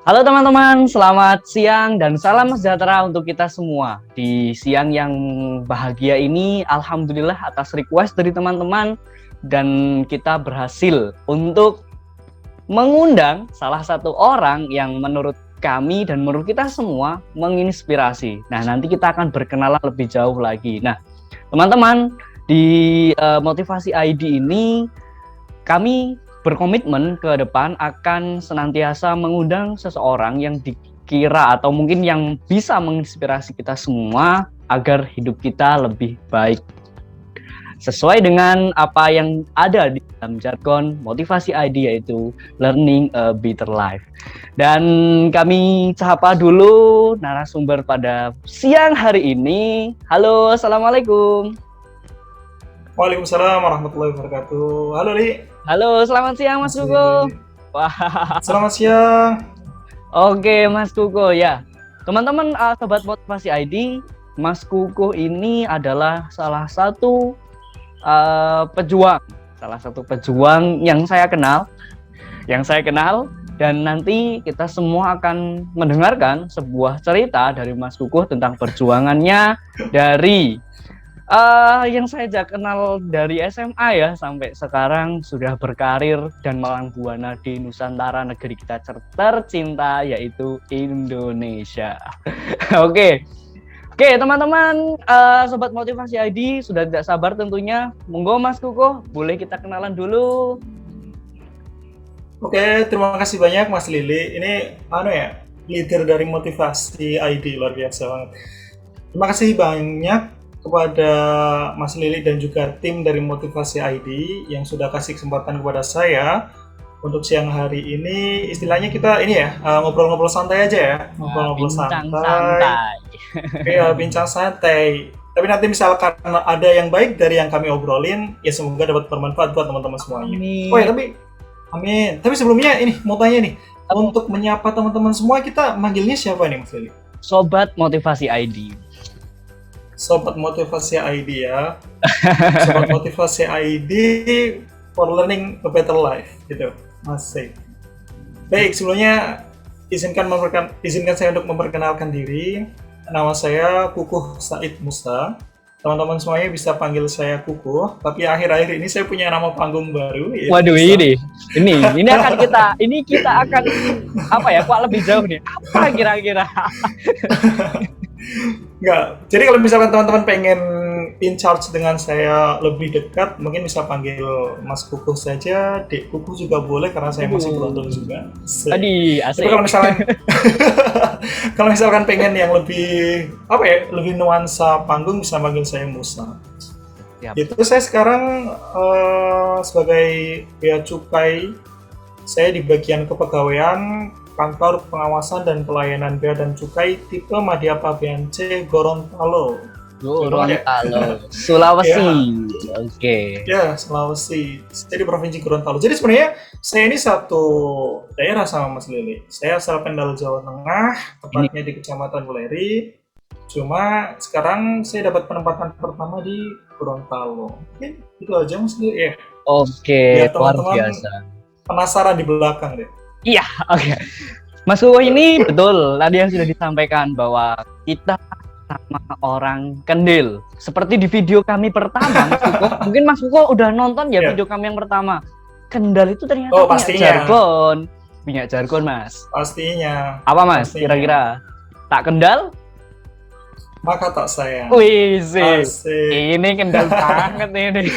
Halo teman-teman, selamat siang dan salam sejahtera untuk kita semua. Di siang yang bahagia ini, alhamdulillah atas request dari teman-teman dan kita berhasil untuk mengundang salah satu orang yang menurut kami dan menurut kita semua menginspirasi. Nah, nanti kita akan berkenalan lebih jauh lagi. Nah, teman-teman, di Motivasi ID ini kami berkomitmen ke depan akan senantiasa mengundang seseorang yang dikira atau mungkin yang bisa menginspirasi kita semua agar hidup kita lebih baik. Sesuai dengan apa yang ada di dalam jargon Motivasi ID, yaitu Learning a Better Life. Dan kami sapa dulu narasumber pada siang hari ini. Halo, Assalamualaikum. Waalaikumsalam warahmatullahi wabarakatuh. Halo, Li. Halo, selamat siang Mas Kuko. Wah. Selamat siang. Oke, Mas Kuko ya. Teman-teman, sobat Motivasi ID, Mas Kuko ini adalah salah satu pejuang yang saya kenal, dan nanti kita semua akan mendengarkan sebuah cerita dari Mas Kuko tentang perjuangannya dari yang saya kenal dari SMA ya sampai sekarang sudah berkarir dan malang buana di Nusantara, negeri kita tercinta yaitu Indonesia. Oke, teman-teman, sobat Motivasi ID sudah tidak sabar tentunya. Monggo Mas Kuko, boleh kita kenalan dulu. Oke, terima kasih banyak Mas Lili. Ini leader dari Motivasi ID, luar biasa banget. Terima kasih banyak kepada Mas Lili dan juga tim dari Motivasi ID yang sudah kasih kesempatan kepada saya untuk siang hari ini. Istilahnya kita ini ya, ngobrol-ngobrol santai aja ya. Ngobrol-ngobrol santai. Iya, bincang santai. Tapi nanti misalkan ada yang baik dari yang kami obrolin, ya semoga dapat bermanfaat buat teman-teman semuanya. Amin. Oh ya, amin. Tapi sebelumnya ini mau tanya nih, untuk menyapa teman-teman semua kita manggilnya siapa nih Mas Lili? Sobat Motivasi ID. Sobat Motivasi ID ya. Sobat Motivasi ID for learning a better life gitu. Masih. Baik, sebelumnya izinkan saya untuk memperkenalkan diri. Nama saya Kukuh Said Musa. Teman-teman semuanya bisa panggil saya Kukuh, tapi akhir-akhir ini saya punya nama panggung baru. Waduh, ini kita akan apa ya? Kok lebih jauh nih? Apa kira-kira? Enggak. Jadi kalau misalkan teman-teman pengen in charge dengan saya lebih dekat, mungkin bisa panggil Mas Kukuh saja. Dek Kukuh juga boleh karena saya masih beruntung juga. Tadi asik. Tapi kalau misalkan pengen yang lebih lebih nuansa panggung, bisa panggil saya Musa. Yap. Itu saya sekarang sebagai bea cukai, saya di bagian kepegawaian Kantor Pengawasan dan Pelayanan Bea dan Cukai tipe Madhya BNC Gorontalo. Sulawesi. Ya. Oke. Ya, Sulawesi. Saya di Provinsi Gorontalo. Jadi sebenarnya saya ini satu daerah sama Mas Lili. Saya asal Kendal, Jawa Tengah, tepatnya di Kecamatan Weleri. Cuma sekarang saya dapat penempatan pertama di Gorontalo. Mungkin itu aja Mas Lili. Ya. Oke, luar biasa. Penasaran di belakang deh. Iya, oke. Mas Kuko ini betul tadi yang sudah disampaikan bahwa kita sama orang Kendil. Seperti di video kami pertama, Mas Kuko. Mungkin Mas Kuko udah nonton ya video kami yang pertama. Kendal itu ternyata punya jargon, Mas. Pastinya. Apa Mas? Kira-kira tak kendal? Maka tak sayang. Wih sih, ini Kendal banget ini.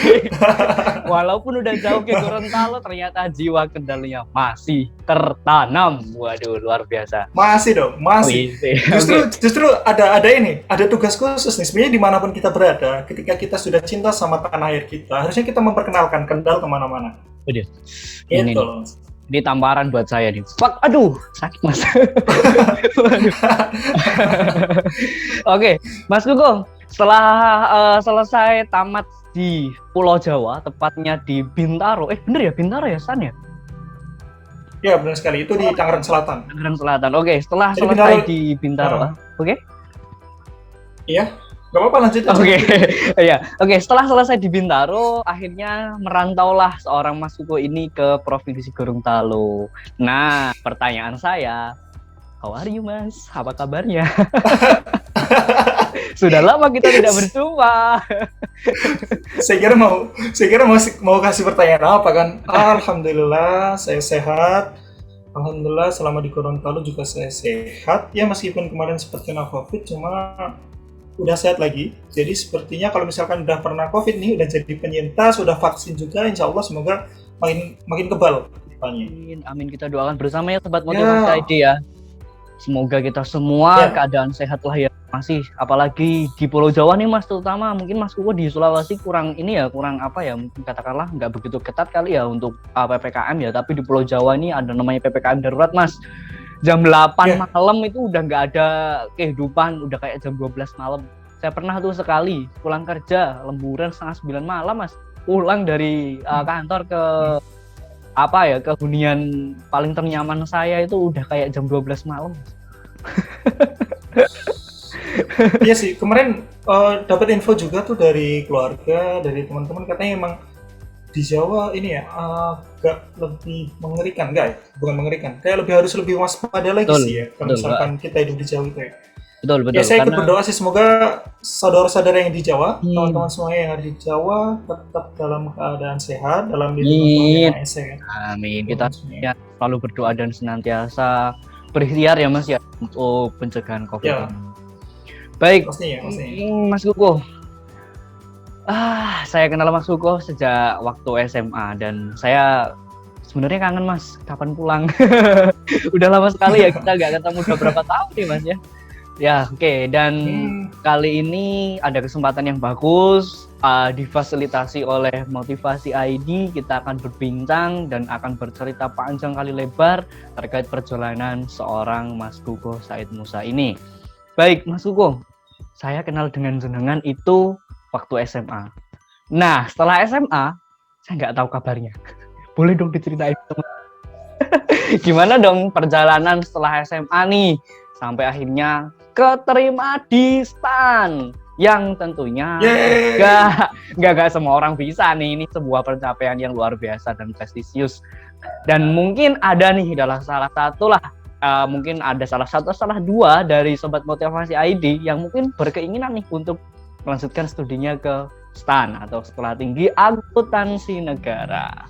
Walaupun udah jauh ke Gorontalo, ternyata jiwa Kendalnya masih tertanam. Waduh, luar biasa. Masih dong, masih. Justru ada tugas khusus nih. Sebenarnya dimanapun kita berada, ketika kita sudah cinta sama tanah air kita, harusnya kita memperkenalkan Kendal kemana-mana. Waduh, ini tamparan buat saya nih. Aduh, sakit Mas. Oke, Mas Kuko, setelah selesai tamat di Pulau Jawa, tepatnya di Bintaro. Bener ya Bintaro ya, San ya? Ya, benar sekali. Itu di Tangerang Selatan. Tangerang Selatan. Oke, setelah selesai di Bintaro, oke? Iya. Gak apa-apa, lanjut. Oke, setelah selesai di Bintaro, akhirnya merantaulah seorang Mas Kuko ini ke Provinsi Gorontalo. Nah, pertanyaan saya, How are you, Mas? Apa kabarnya? Sudah lama kita tidak berjumpa. saya kira mau kasih pertanyaan apa kan? Alhamdulillah saya sehat. Alhamdulillah selama di Gorontalo juga saya sehat. Ya meskipun kemarin sempat kena COVID, cuma udah sehat lagi. Jadi sepertinya kalau misalkan udah pernah COVID nih, udah jadi penyintas, udah vaksin juga, insya Allah semoga makin makin kebal depannya. Amin, amin, kita doakan bersama ya Sobat Ya, Motivasi ID ya. Semoga kita semua ya, keadaan sehat lah ya masih, apalagi di Pulau Jawa nih Mas, terutama mungkin Mas Kuko di Sulawesi kurang ini ya, kurang apa ya, mungkin katakanlah nggak begitu ketat kali ya untuk PPKM ya, tapi di Pulau Jawa ini ada namanya PPKM darurat Mas. Jam 8 ya. malam itu udah nggak ada kehidupan, udah kayak jam 12 malam. Saya pernah tuh sekali pulang kerja lemburan setengah 9 malam Mas, pulang dari kantor ke apa ya, ke hunian paling ternyaman saya itu udah kayak jam 12 malam. Iya sih, kemarin dapat info juga tuh dari keluarga, dari teman-teman katanya emang di Jawa ini ya agak lebih mengerikan, enggak ya? Bukan mengerikan, kayak harus lebih waspada lagi Betul, sih ya kalau betul, Pak. misalkan kita hidup di Jawa itu ya. Betul, Ya betul. saya ikut Karena berdoa sih semoga saudara-saudara yang di Jawa, teman-teman amin, semuanya yang ada di Jawa tetap dalam keadaan sehat, dalam lindungan Tuhan Yang Maha Esa ya. amin. Kita Teman-teman semuanya. ya selalu berdoa dan senantiasa berikhtiar ya Mas ya untuk pencegahan COVID Ya, ini. Baik, pastinya. Mas Kuko. Saya kenal Mas Kuko sejak waktu SMA dan saya sebenarnya kangen Mas, kapan pulang? Udah lama sekali ya kita nggak ketemu, udah berapa tahun nih Mas ya? Ya, oke. Dan kali ini ada kesempatan yang bagus, difasilitasi oleh Motivasi ID. Kita akan berbincang dan akan bercerita panjang kali lebar terkait perjalanan seorang Mas Kuko Said Musa ini. Baik, Mas Kuko, saya kenal dengan jenengan itu waktu SMA. Nah, setelah SMA, saya nggak tahu kabarnya. Boleh dong diceritain, teman? Gimana dong perjalanan setelah SMA nih, sampai akhirnya keterima di STAN, yang tentunya nggak semua orang bisa nih. Ini sebuah pencapaian yang luar biasa dan prestisius. Dan mungkin ada nih salah satu lah, mungkin ada salah dua dari Sobat Motivasi ID yang mungkin berkeinginan nih untuk melanjutkan studinya ke STAN atau Sekolah Tinggi Akuntansi Negara.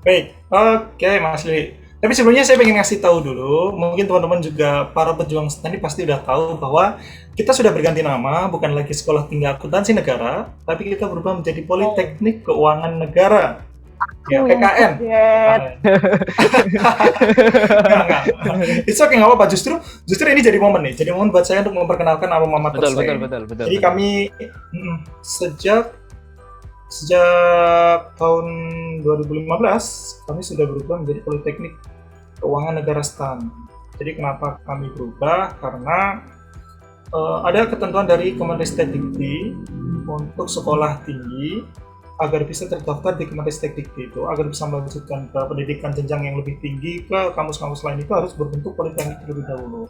Baik, oke Mas Lili. Tapi sebelumnya saya pengen ngasih tahu dulu, mungkin teman-teman juga para pejuang STAN ini pasti udah tahu bahwa kita sudah berganti nama, bukan lagi Sekolah Tinggi Akuntansi Negara, tapi kita berubah menjadi Politeknik Keuangan Negara. Ya, PKN. Enggak. It's okay, nggak apa-apa. Justru ini jadi momen nih. Jadi momen buat saya untuk memperkenalkan alma mater saya. Betul. Jadi kami sejak tahun 2015 kami sudah berubah menjadi Politeknik Keuangan Negara STAN. Jadi kenapa kami berubah? Karena ada ketentuan dari Kemendikbud untuk sekolah tinggi agar bisa terdaftar di Kemendikbud itu, agar bisa melanjutkan ke pendidikan jenjang yang lebih tinggi ke kampus-kampus lain itu harus berbentuk politeknik terlebih dahulu.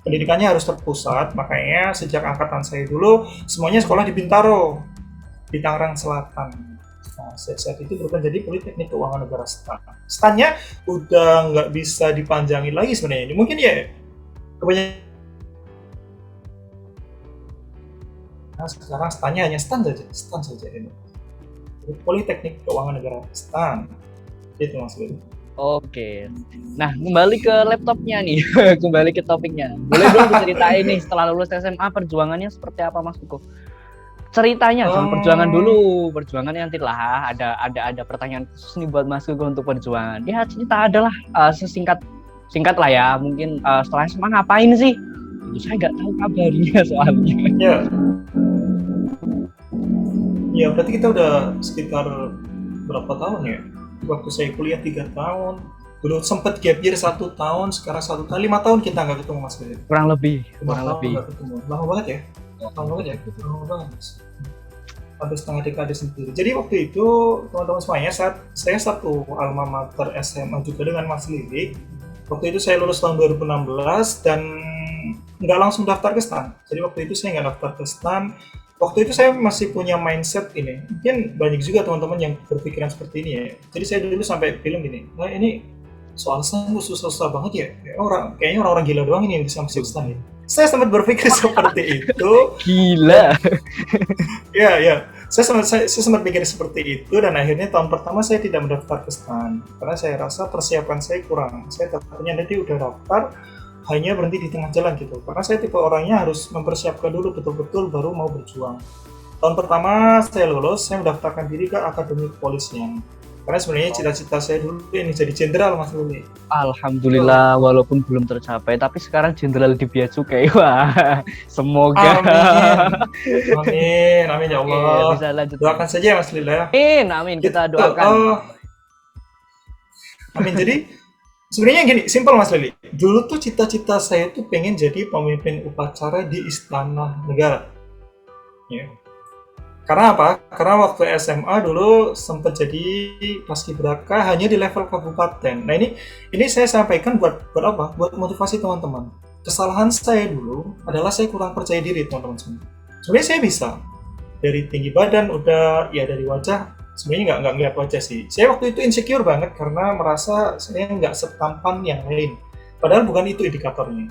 Pendidikannya harus terpusat, makanya sejak angkatan saya dulu semuanya sekolah di Bintaro, di Tangerang Selatan. Nah, saat itu berubah jadi Politeknik Keuangan Negara STAN. STAN-nya udah nggak bisa dipanjangin lagi sebenarnya. Ini mungkin ya kebanyakan. Nah, sekarang STAN-nya hanya STAN saja ini. Politeknik Keuangan Negara STAN. Itu Mas Lili. Oke. Nah, kembali ke laptopnya nih. Kembali ke topiknya. Boleh dong diceritain nih setelah lulus SMA perjuangannya seperti apa Mas Kuko? Ceritanya jangan perjuangan dulu, perjuangan nanti lah. Ada pertanyaan khusus nih buat Mas Kuko untuk perjuangan. Ya cerita adalah singkat lah ya. Mungkin setelah SMA ngapain sih? Itu saya nggak tahu kabarnya soalnya. Ya berarti kita udah sekitar berapa tahun ya? Waktu saya kuliah 3 tahun, dulu sempat gap year 1 tahun, sekarang 1 tahun, 5 tahun kita nggak ketemu Mas Lili. Kurang lebih. Nggak ketemu. Lama banget ya? Lama banget Mas. Hampir setengah dekade sendiri. Jadi waktu itu teman-teman semuanya, saya satu alma mater SMA juga dengan Mas Lili. Waktu itu saya lulus tahun 2016 dan nggak langsung daftar ke STAN. Jadi waktu itu saya nggak daftar ke STAN. Waktu itu saya masih punya mindset ini. Mungkin banyak juga teman-teman yang berpikiran seperti ini ya. Jadi saya dulu sampai bilang gini, nah ini soal stan kok susah-susah banget ya. Kayaknya orang-orang gila doang ini yang bisa masuk stan ya. Saya sempat berpikir seperti itu. Gila. Ya, ya. Saya sempat pikir seperti itu dan akhirnya tahun pertama saya tidak mendaftar ke STAN karena saya rasa persiapan saya kurang. Saya takutnya nanti udah daftar hanya berhenti di tengah jalan gitu. Karena saya tipe orangnya harus mempersiapkan dulu betul-betul baru mau berjuang. Tahun pertama saya lulus, saya mendaftarkan diri ke Akademi Kepolisian. Karena sebenarnya cita-cita saya dulu ini jadi jenderal, Mas Luli. Alhamdulillah, walaupun belum tercapai, tapi sekarang jenderal di Bea Cukai. Wah, semoga. Amin. Amin, amin ya Oke, Allah. bisa lanjut. Doakan saja Mas Lila. Amin, amin. Kita Gitu. doakan. Amin. Jadi sebenarnya gini, simpel Mas Lili. Dulu tuh cita-cita saya tuh pengen jadi pemimpin upacara di Istana Negara. Ya. Karena apa? Karena waktu SMA dulu sempat jadi paskibraka hanya di level kabupaten. Nah ini saya sampaikan buat apa? Buat motivasi teman-teman. Kesalahan saya dulu adalah saya kurang percaya diri teman-teman semua. Sebenarnya saya bisa dari tinggi badan udah ya dari wajah sebenarnya nggak ngeliat wajah sih. Saya waktu itu insecure banget karena merasa saya nggak setampan yang lain. Padahal bukan itu indikatornya.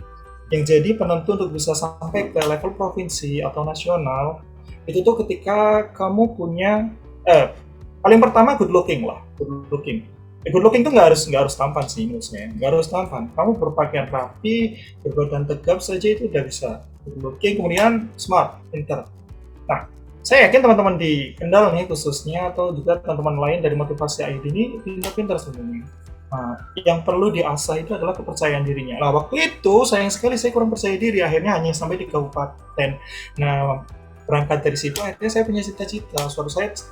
Yang jadi penentu untuk bisa sampai ke level provinsi atau nasional itu tuh ketika kamu punya paling pertama good looking lah, good looking. Good looking tuh nggak harus tampan sih menurut saya, nggak harus tampan. Kamu berpakaian rapi, berbadan tegap saja itu udah bisa. Good looking, kemudian smart, pintar. Nah, saya yakin teman-teman di Kendal nih khususnya atau juga teman-teman lain dari motivasi ID ini pintar-pintar sebenarnya. Nah, yang perlu diasah itu adalah kepercayaan dirinya. Nah, waktu itu sayang sekali saya kurang percaya diri, akhirnya hanya sampai di kabupaten. Nah, berangkat dari situ akhirnya saya punya cita-cita. Suatu saat,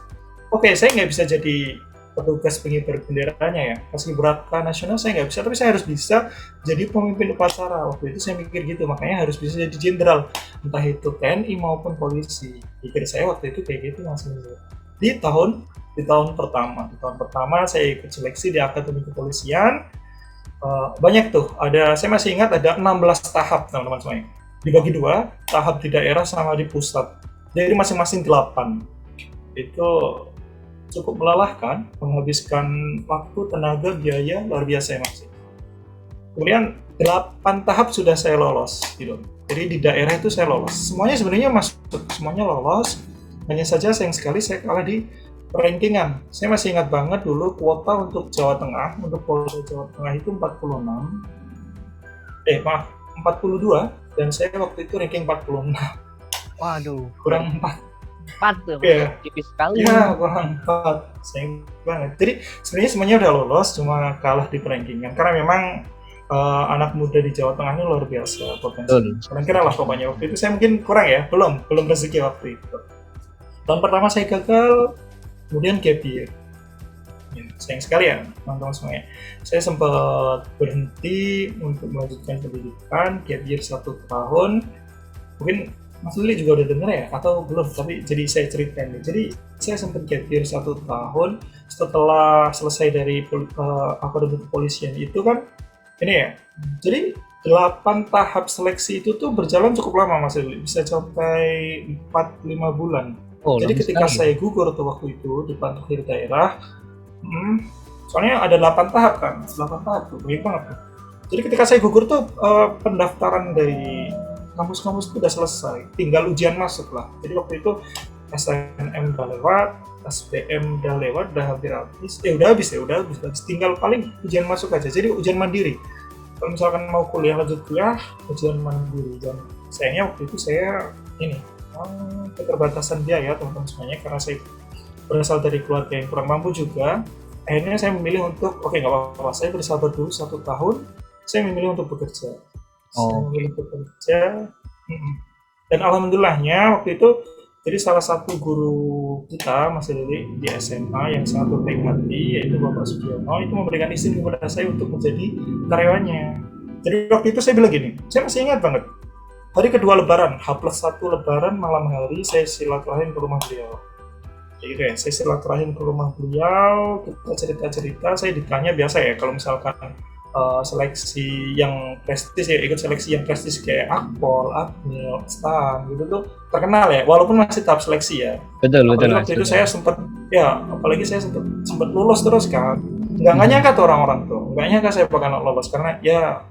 oke, saya nggak bisa jadi petugas pengibar benderanya ya. Paskibraka nasional saya nggak bisa, tapi saya harus bisa jadi pemimpin upacara. Waktu itu saya mikir gitu, makanya harus bisa jadi jenderal, entah itu TNI maupun polisi. Pikir saya waktu itu kayak gitu Mas Lili. Di tahun pertama saya ikut seleksi di Akademi Kepolisian. Banyak tuh, saya masih ingat ada 16 tahap teman-teman semuanya. Dibagi dua, tahap di daerah sama di pusat. Jadi masing-masing 8. Itu cukup melelahkan, menghabiskan waktu, tenaga, biaya, luar biasa ya Mas. Kemudian 8 tahap sudah saya lolos gitu. Jadi di daerah itu saya lolos. Semuanya sebenarnya masuk, semuanya lolos. Hanya saja sayang sekali saya kalah di rankingan. Saya masih ingat banget dulu kuota untuk Jawa Tengah, untuk Polda Jawa Tengah itu 42 dan saya waktu itu ranking 46. Waduh, Kurang 4. 4 tuh. Iya. Tipis sekali. Ya, kurang 4. Sayang banget. Jadi sebenarnya semuanya udah lolos, cuma kalah di rankingan. Karena memang anak muda di Jawa Tengah ini luar biasa potensi. Kira-kira lah pokoknya waktu itu saya mungkin kurang ya, belum rezeki waktu itu. Tahun pertama saya gagal, kemudian gap year. Ya, sayang sekali ya teman-teman semuanya. Saya sempat berhenti untuk melanjutkan pendidikan, gap year 1 tahun. Mungkin Mas Lili juga udah denger ya, atau belum, tapi jadi saya ceritain nih. Jadi saya sempat gap year 1 tahun setelah selesai dari Akademi Kepolisian itu kan, ini ya, jadi 8 tahap seleksi itu tuh berjalan cukup lama Mas Lili, bisa sampai 4-5 bulan. Jadi ketika saya gugur tuh waktu itu di Pantai daerah, soalnya ada 8 tahap kan, 8 tahap tuh, banyak banget tuh. Jadi ketika saya gugur tuh pendaftaran dari kampus-kampus itu udah selesai, tinggal ujian masuk lah. Jadi waktu itu SNM udah lewat, SBM udah lewat, udah hampir habis, udah habis, tinggal paling ujian masuk aja. Jadi ujian mandiri. Kalau misalkan mau kuliah lanjut kuliah, ujian mandiri. Dan sayangnya waktu itu saya keterbatasan biaya teman-teman semuanya, karena saya berasal dari keluarga yang kurang mampu juga. Akhirnya saya memilih untuk nggak apa-apa, saya bersabar dulu 1 tahun, saya memilih untuk bekerja. Saya memilih bekerja, dan alhamdulillahnya waktu itu jadi salah satu guru kita Mas Lili di SMA yang sangat berbaik hati, yaitu Bapak Sugiono, itu memberikan izin kepada saya untuk menjadi karyawannya. Jadi waktu itu saya bilang gini, saya masih ingat banget, hari kedua lebaran, H+1 lebaran malam hari, saya silaturahim ke rumah beliau. Gitu ya, saya silaturahim ke rumah beliau, kita cerita-cerita, saya ditanya biasa ya, kalau misalkan seleksi yang prestis ya, ikut seleksi yang prestis kayak Akpol, Akmil, STAN gitu tuh terkenal ya, walaupun masih tahap seleksi ya. Betul. Waktu itu saya sempat lulus terus kan. nggak nyangka tuh orang-orang tuh, nggak nyangka saya bakal lolos karena ya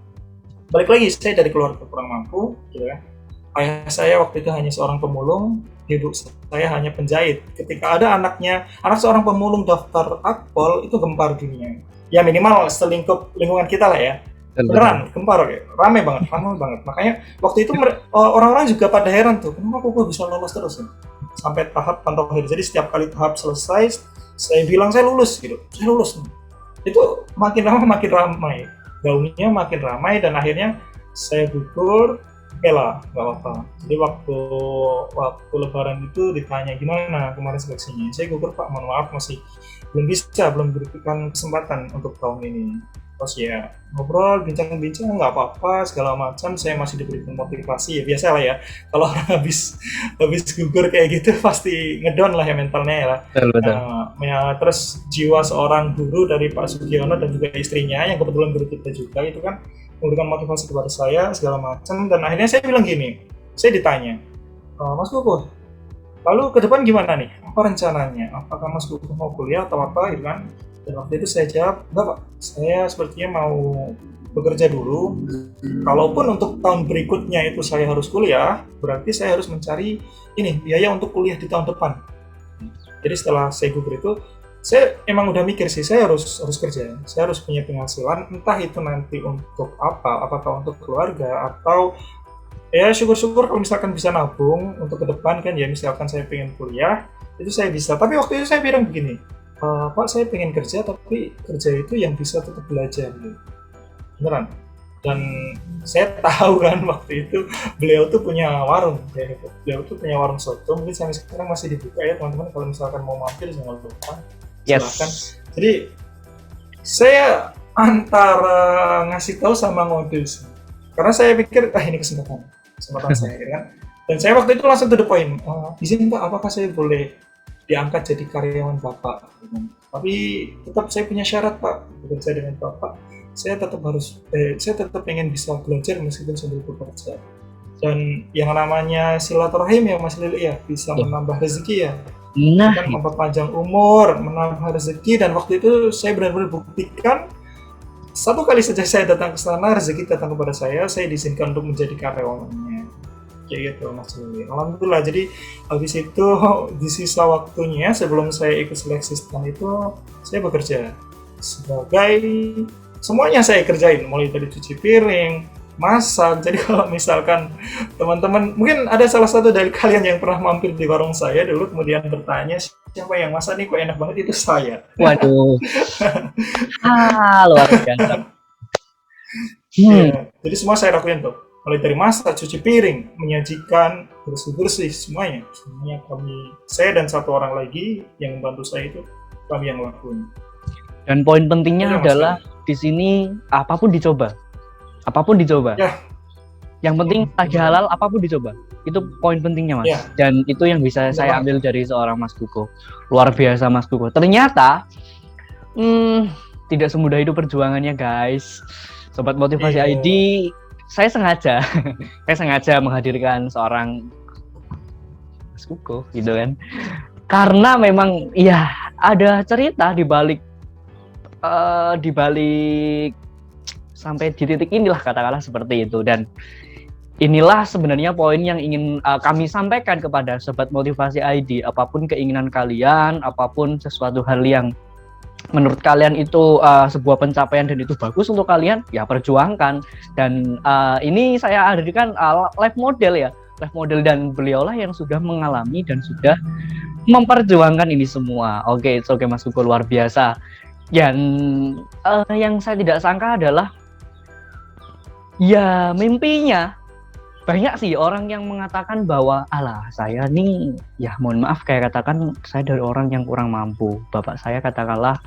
balik lagi saya dari keluarga kurang mampu, gitu kan. Ayah saya waktu itu hanya seorang pemulung, ibu saya hanya penjahit. Ketika ada anak seorang pemulung daftar akpol, itu gempar dunia. Ya minimal selingkup lingkungan kita lah ya. Beneran, gempar, rame banget. Makanya waktu itu orang-orang juga pada heran tuh, kenapa kok bisa lolos terus ya? Sampai tahap pantau akhir. Jadi setiap kali tahap selesai, saya bilang saya lulus gitu, saya lulus. Itu makin lama makin ramai, gaungnya makin ramai dan akhirnya saya gugur. Oke lah, nggak apa-apa. Jadi waktu lebaran itu ditanya gimana kemarin seleksinya, saya gugur Pak, mohon maaf masih belum diberikan kesempatan untuk tahun ini. Terus ya ngobrol, bincang-bincang nggak apa-apa segala macam, saya masih diberikan motivasi ya biasa lah ya. Kalau orang habis gugur kayak gitu pasti ngedon lah ya mentalnya ya. Betul. Ya, terus jiwa seorang guru dari Pak Sugiono dan juga istrinya yang kebetulan guru kita juga itu kan memberikan motivasi kepada saya segala macam, dan akhirnya saya bilang gini, saya ditanya, Mas Kukuh, lalu ke depan gimana nih? Apa rencananya? Apakah Mas Kukuh mau kuliah atau apa gitu kan? Dan waktu itu saya jawab, enggak Pak, saya sepertinya mau bekerja dulu. Kalaupun untuk tahun berikutnya itu saya harus kuliah, berarti saya harus mencari biaya untuk kuliah di tahun depan. Jadi setelah saya gugur itu, saya emang udah mikir sih, saya harus kerja, saya harus punya penghasilan, entah itu nanti untuk apakah untuk keluarga atau ya syukur-syukur kalau misalkan bisa nabung untuk ke depan kan ya, misalkan saya pengen kuliah itu saya bisa. Tapi waktu itu saya bilang begini, Pak saya pengen kerja tapi kerja itu yang bisa tetap belajar gitu. Beneran. Dan saya tahu kan waktu itu beliau tuh punya warung ya, beliau tuh punya warung soto, mungkin sampai sekarang masih dibuka ya teman-teman, kalau misalkan mau mampir jangan lupa. Silahkan. Jadi saya antara ngasih tahu sama ngodil sih, karena saya pikir ini kesempatan saya kan. Dan saya waktu itu langsung to the point, izin Pak, apakah saya boleh diangkat jadi karyawan Bapak? Tapi tetap saya punya syarat Pak, bekerja dengan Bapak. Saya tetap pengen bisa belajar meskipun sambil bekerja. Dan yang namanya silaturahim ya Mas Lili ya, bisa menambah rezeki ya. Kan memperpanjang umur, menambah rezeki, dan waktu itu saya benar-benar buktikan satu kali saja saya datang ke sana, rezeki datang kepada saya diizinkan untuk menjadi karyawannya. Kayak gitu Mas Lili. Alhamdulillah, jadi habis itu di sisa waktunya sebelum saya ikut seleksi STAN itu, saya bekerja sebagai semuanya saya kerjain, mulai dari cuci piring, masak. Jadi kalau misalkan teman-teman, mungkin ada salah satu dari kalian yang pernah mampir di warung saya dulu kemudian bertanya siapa yang masak nih kok enak banget, itu saya. Waduh. Luar biasa. Ya, jadi semua saya lakuin tuh, mulai dari masak, cuci piring, menyajikan, bersih-bersih, semuanya saya dan satu orang lagi yang membantu saya itu kami yang lakuin. Dan poin pentingnya adalah di sini apapun dicoba. Ya. Yang penting lagi halal, apapun dicoba. Itu poin pentingnya Mas. Ya. Dan itu yang bisa saya ambil dari seorang Mas Kukuh. Luar biasa Mas Kukuh. Ternyata tidak semudah itu perjuangannya guys. Sobat Motivasi ID, saya sengaja menghadirkan seorang Mas Kukuh gitu kan. Karena memang ya ada cerita di balik sampai di titik inilah, katakanlah seperti itu. Dan inilah sebenarnya poin yang ingin kami sampaikan kepada Sobat Motivasi ID. Apapun keinginan kalian, apapun sesuatu hal yang menurut kalian itu sebuah pencapaian dan itu bagus untuk kalian, ya perjuangkan. Dan ini saya hadirkan live model, dan beliaulah yang sudah mengalami dan sudah memperjuangkan ini semua. Oke Mas Kukuh, luar biasa. Dan yang saya tidak sangka adalah ya mimpinya banyak sih orang yang mengatakan bahwa alah saya nih ya mohon maaf kayak katakan saya dari orang yang kurang mampu, bapak saya katakanlah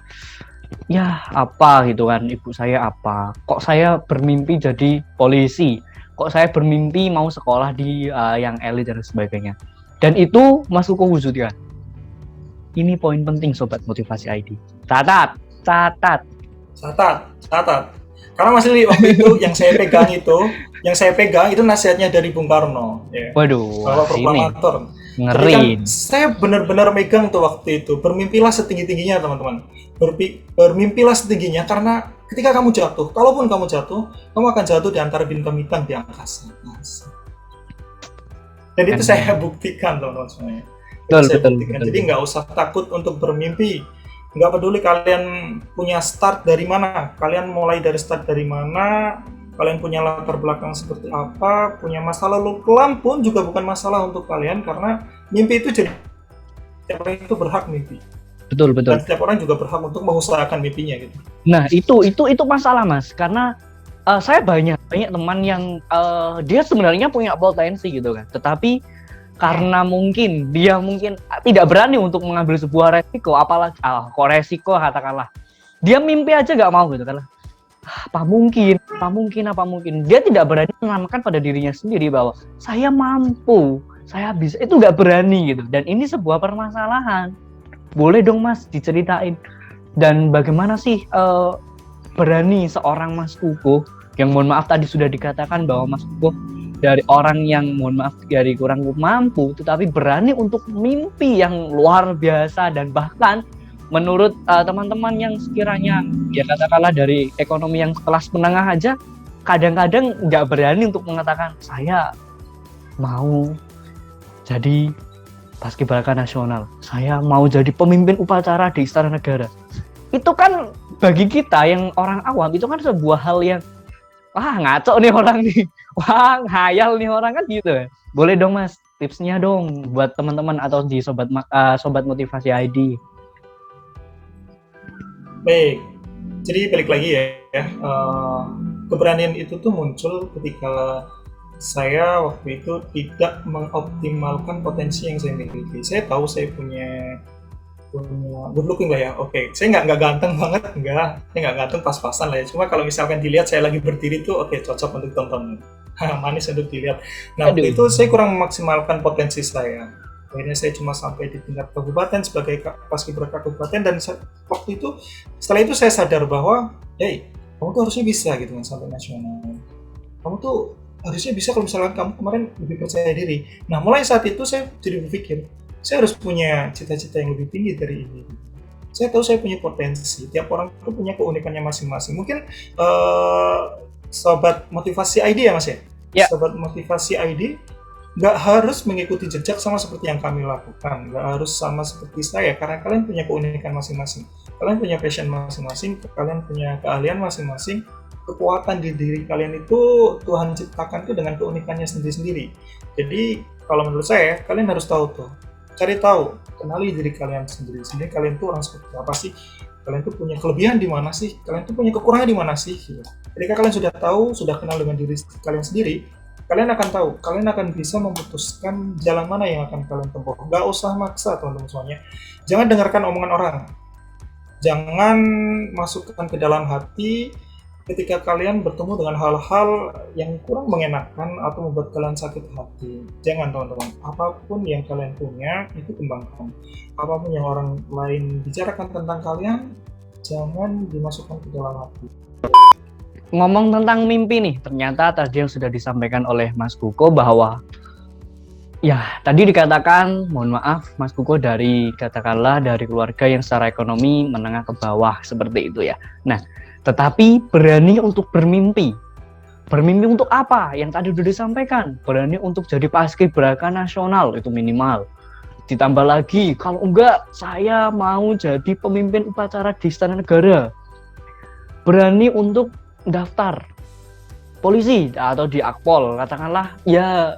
ya apa gitu kan, ibu saya apa, kok saya bermimpi jadi polisi, kok saya bermimpi mau sekolah di yang elit dan sebagainya. Dan itu Mas Kukuh wujudkan. Ini poin penting Sobat Motivasi ID. Catat. Karena Mas Lili waktu itu yang saya pegang itu nasihatnya dari Bung Karno. Ya. Waduh. Bapak proklamator. Jadi Ngeri. kan saya benar-benar megang tuh waktu itu, bermimpilah setinggi-tingginya teman-teman. Bermimpilah setingginya karena ketika kamu jatuh, kalaupun kamu jatuh, kamu akan jatuh di antara bintang-bintang di angkasa. Dan itu Kan. saya buktikan teman-teman semuanya. Itu Betul, saya betul, buktikan. betul. Jadi nggak usah takut untuk bermimpi. Nggak peduli kalian punya start dari mana, kalian mulai dari start dari mana, kalian punya latar belakang seperti apa, punya masa lalu kelam pun juga bukan masalah untuk kalian karena mimpi itu jadi setiap orang itu berhak mimpi Betul, betul. dan setiap orang juga berhak untuk mengusahakan mimpinya gitu. Nah, itu masalah, Mas. Karena saya banyak teman yang dia sebenarnya punya potensi gitu kan. Tetapi karena dia mungkin tidak berani untuk mengambil sebuah resiko, apalagi kok resiko katakanlah. Dia mimpi aja nggak mau gitu kan. Apa mungkin. Dia tidak berani menanamkan pada dirinya sendiri bahwa saya mampu, saya bisa. Itu nggak berani gitu. Dan ini sebuah permasalahan. Boleh dong Mas diceritain. Dan bagaimana sih berani seorang Mas Kuko yang mohon maaf tadi sudah dikatakan bahwa Mas Kuko dari orang yang mohon maaf dari kurang mampu tetapi berani untuk mimpi yang luar biasa dan bahkan menurut teman-teman yang sekiranya ya katakanlah dari ekonomi yang kelas menengah aja kadang-kadang nggak berani untuk mengatakan saya mau jadi paskibraka nasional, saya mau jadi pemimpin upacara di Istana Negara. Itu kan bagi kita yang orang awam itu kan sebuah hal yang wah ngaco nih orang nih, wah ngayal nih orang kan gitu. Boleh dong Mas tipsnya dong buat teman-teman atau di sobat motivasi ID. Baik, jadi balik lagi ya, keberanian itu tuh muncul ketika saya waktu itu tidak mengoptimalkan potensi yang saya miliki. Saya tahu saya punya good looking lah ya. Oke, saya nggak ganteng banget, saya nggak ganteng pas-pasan lah ya. Cuma kalau misalkan dilihat saya lagi berdiri tuh, oke cocok untuk tonton. Manis untuk dilihat. Nah, waktu itu saya kurang memaksimalkan potensi saya. Akhirnya saya cuma sampai di tingkat kabupaten sebagai paskibraka kabupaten dan waktu itu setelah itu saya sadar bahwa, hey, kamu tuh harusnya bisa gitu kan sampai nasional. Kamu tuh harusnya bisa kalau misalkan kamu kemarin lebih percaya diri. Nah, mulai saat itu saya jadi berpikir, saya harus punya cita-cita yang lebih tinggi dari ini. Saya tahu saya punya potensi. Tiap orang itu punya keunikannya masing-masing. Mungkin sobat motivasi ID ya Mas ya? Ya. Sobat motivasi ID nggak harus mengikuti jejak sama seperti yang kami lakukan. Nggak harus sama seperti saya karena kalian punya keunikan masing-masing. Kalian punya passion masing-masing. Kalian punya keahlian masing-masing. Kekuatan di diri kalian itu Tuhan ciptakan itu dengan keunikannya sendiri-sendiri. Jadi kalau menurut saya kalian harus tahu tuh, cari tahu, kenali diri kalian sendiri. Sebenarnya kalian tuh orang seperti apa sih? Kalian tuh punya kelebihan di mana sih? Kalian tuh punya kekurangan di mana sih? Ketika kalian sudah tahu, sudah kenal dengan diri kalian sendiri, kalian akan tahu, kalian akan bisa memutuskan jalan mana yang akan kalian tempuh. Gak usah maksa teman-teman semuanya. Jangan dengarkan omongan orang. Jangan masukkan ke dalam hati ketika kalian bertemu dengan hal-hal yang kurang mengenakan atau membuat kalian sakit hati. Jangan teman-teman, apapun yang kalian punya itu kembangkan. Apapun yang orang lain bicarakan tentang kalian, jangan dimasukkan ke dalam hati. Ngomong tentang mimpi nih, ternyata tadi yang sudah disampaikan oleh Mas Kuko bahwa ya tadi dikatakan, mohon maaf Mas Kuko dari katakanlah dari keluarga yang secara ekonomi menengah ke bawah seperti itu ya. Nah, tetapi berani untuk bermimpi. Bermimpi untuk apa? Yang tadi sudah disampaikan. Berani untuk jadi paskibraka nasional itu minimal. Ditambah lagi, kalau enggak saya mau jadi pemimpin upacara di Istana Negara. Berani untuk daftar polisi atau di Akpol, katakanlah ya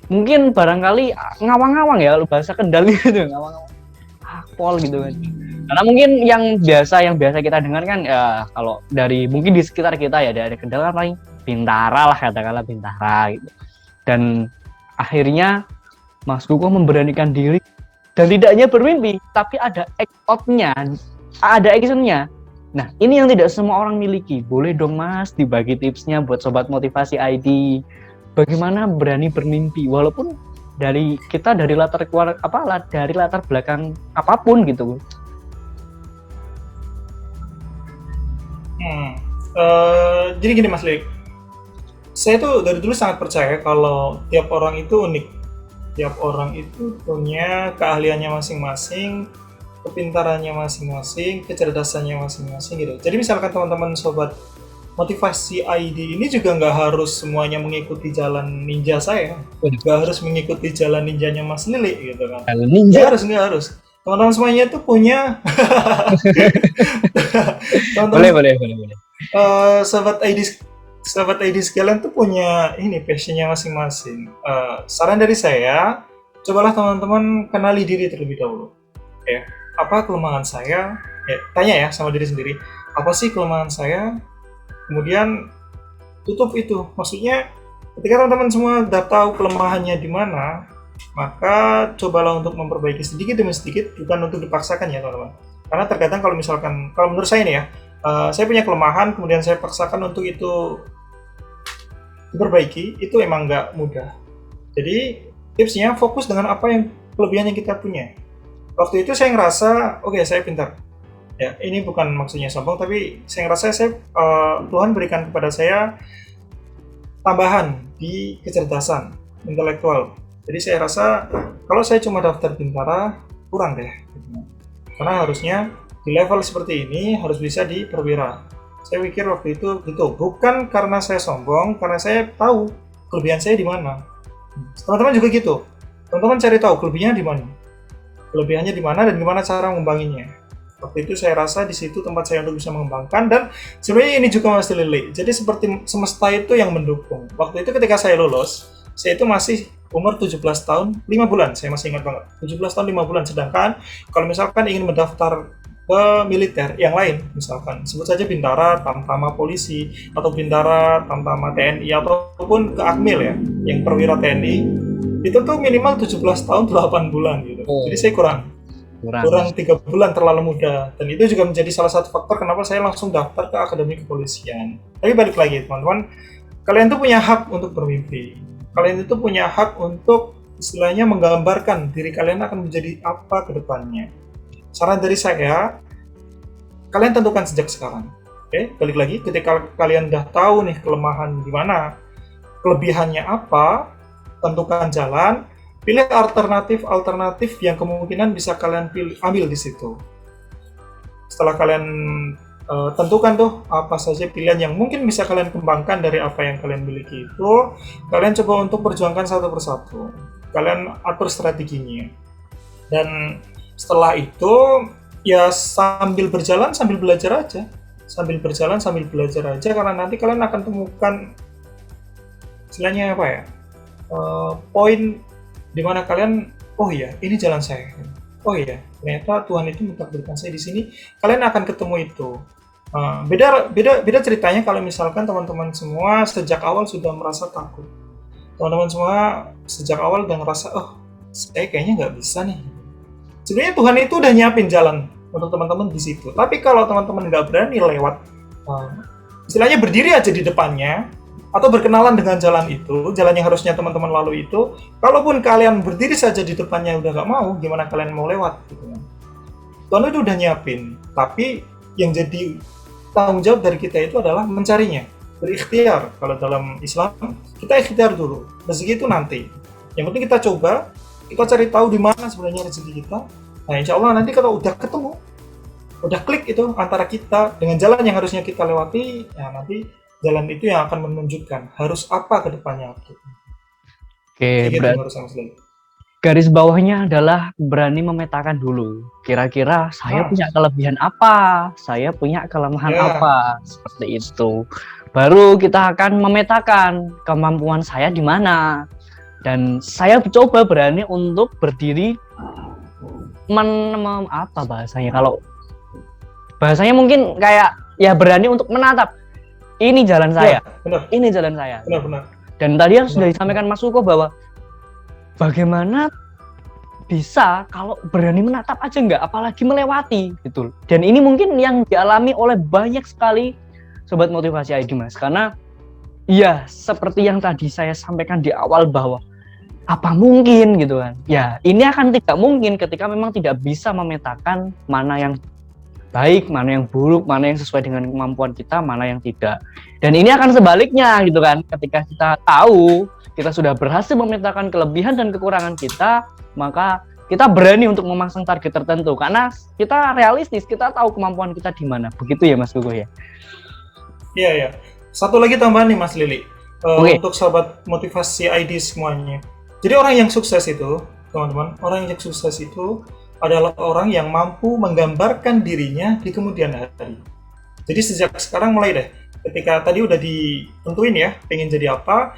mungkin barangkali ngawang-ngawang ya, bahasa Kendal gitu, ngawang-ngawang Akpol gitu kan. Karena mungkin yang biasa kita dengar kan ya kalau dari mungkin di sekitar kita ya dari Kendal kan paling Bintara lah katakanlah Bintara gitu. Dan akhirnya Mas Kuko memberanikan diri dan tidak hanya bermimpi tapi ada act-out-nya, ada action-nya. Nah, ini yang tidak semua orang miliki. Boleh dong Mas dibagi tipsnya buat sobat motivasi ID. Bagaimana berani bermimpi walaupun dari latar dari latar belakang apapun gitu. Jadi gini Mas Lik, saya tuh dari dulu sangat percaya kalau tiap orang itu unik. Tiap orang itu punya keahliannya masing-masing, kepintarannya masing-masing, kecerdasannya masing-masing gitu. Jadi misalkan teman-teman sobat motivasi ID ini juga nggak harus semuanya mengikuti jalan ninja saya, nggak harus mengikuti jalan ninjanya Mas Lili gitu kan. Kalau ninja. Nggak harus. Teman-teman semuanya itu punya Boleh, teman-teman boleh, boleh, boleh. sahabat ID sekalian tuh punya ini passionnya masing-masing. Saran dari saya, cobalah teman-teman kenali diri terlebih dahulu. Ya, apa kelemahan saya? Ya, tanya ya sama diri sendiri. Apa sih kelemahan saya? Kemudian tutup itu. Maksudnya ketika teman-teman semua udah tahu kelemahannya di mana, maka cobalah untuk memperbaiki sedikit demi sedikit, bukan untuk dipaksakan ya teman-teman. Karena terkadang kalau misalkan, kalau menurut saya nih ya, saya punya kelemahan, kemudian saya paksakan untuk itu diperbaiki, itu emang nggak mudah. Jadi tipsnya fokus dengan apa yang kelebihan yang kita punya. Waktu itu saya ngerasa, oke, saya pintar. Ya, ini bukan maksudnya sombong, tapi saya ngerasa Tuhan berikan kepada saya tambahan di kecerdasan intelektual. Jadi saya rasa kalau saya cuma daftar bintara kurang deh. Karena harusnya di level seperti ini harus bisa di perwira. Saya pikir waktu itu gitu, bukan karena saya sombong, karena saya tahu kelebihan saya di mana. Teman-teman juga gitu. Teman-teman cari tahu kelebihannya di mana. Kelebihannya di mana dan gimana cara mengembangkannya. Waktu itu saya rasa di situ tempat saya untuk bisa mengembangkan, dan sebenarnya ini juga masih Lili. Jadi seperti semesta itu yang mendukung. Waktu itu ketika saya lulus, saya itu masih umur 17 tahun 5 bulan, saya masih ingat banget. 17 tahun 5 bulan, sedangkan kalau misalkan ingin mendaftar ke militer yang lain, misalkan sebut saja bintara, tamtama polisi, atau bintara, tamtama TNI, ataupun ke Akmil ya, yang perwira TNI, itu tuh minimal 17 tahun 8 bulan gitu. Jadi saya kurang 3 bulan, terlalu muda, dan itu juga menjadi salah satu faktor kenapa saya langsung daftar ke Akademi Kepolisian. Tapi balik lagi teman-teman, kalian tuh punya hak untuk bermimpi, kalian itu punya hak untuk istilahnya menggambarkan diri kalian akan menjadi apa ke depannya. Saran dari saya, kalian tentukan sejak sekarang. Oke, balik lagi, ketika kalian udah tahu nih kelemahan di mana, kelebihannya apa, tentukan jalan, pilih alternatif yang kemungkinan bisa kalian ambil di situ. Setelah kalian tentukan tuh apa saja pilihan yang mungkin bisa kalian kembangkan dari apa yang kalian miliki itu, kalian coba untuk perjuangkan satu persatu. Kalian atur strateginya. Dan setelah itu ya sambil berjalan sambil belajar aja. Karena nanti kalian akan temukan istilahnya apa ya? Poin di mana kalian, oh iya, ini jalan saya. Oh iya, ternyata Tuhan itu mentakdirkan saya di sini. Kalian akan ketemu itu. Beda ceritanya kalau misalkan teman-teman semua sejak awal sudah merasa takut. Teman-teman semua sejak awal udah ngerasa, oh, saya kayaknya nggak bisa nih. Sebenarnya Tuhan itu udah nyiapin jalan untuk teman-teman di situ. Tapi kalau teman-teman nggak berani lewat, istilahnya berdiri aja di depannya, atau berkenalan dengan jalan itu, jalan yang harusnya teman-teman lalui itu, kalaupun kalian berdiri saja di depannya udah nggak mau, gimana kalian mau lewat? Gitu. Tuhan itu udah nyiapin, tapi yang jadi tanggung jawab dari kita itu adalah mencarinya, berikhtiar. Kalau dalam Islam, kita ikhtiar dulu, rezeki itu nanti. Yang penting kita coba, kita cari tahu di mana sebenarnya rezeki kita. Nah, insya Allah nanti kalau udah ketemu, udah klik itu antara kita dengan jalan yang harusnya kita lewati, ya nanti jalan itu yang akan menunjukkan harus apa ke depannya. Oke, berarti garis bawahnya adalah berani memetakan dulu. Kira-kira saya punya kelebihan apa, saya punya kelemahan apa, seperti itu. Baru kita akan memetakan kemampuan saya di mana. Dan saya coba berani untuk berdiri apa bahasanya, kalau bahasanya mungkin kayak ya berani untuk menatap ini jalan saya, ini jalan saya. Benar. Dan tadi yang sudah disampaikan Mas Suko bahwa bagaimana bisa kalau berani menatap aja nggak, apalagi melewati gitu. Dan ini mungkin yang dialami oleh banyak sekali sobat motivasi ID Mas, karena ya seperti yang tadi saya sampaikan di awal bahwa apa mungkin gitu kan. Ya, ini akan tidak mungkin ketika memang tidak bisa memetakan mana yang baik, mana yang buruk, mana yang sesuai dengan kemampuan kita, mana yang tidak. Dan ini akan sebaliknya gitu kan, ketika kita tahu kita sudah berhasil memetakan kelebihan dan kekurangan kita, maka kita berani untuk memasang target tertentu karena kita realistis, kita tahu kemampuan kita di mana. Begitu ya Mas Gugu ya. Iya ya. Satu lagi tambahan nih Mas Lili. Oke. Untuk sahabat motivasi ID semuanya. Jadi orang yang sukses itu, teman-teman, orang yang sukses itu adalah orang yang mampu menggambarkan dirinya di kemudian hari. Jadi sejak sekarang mulai deh, ketika tadi udah ditentuin ya, pengen jadi apa,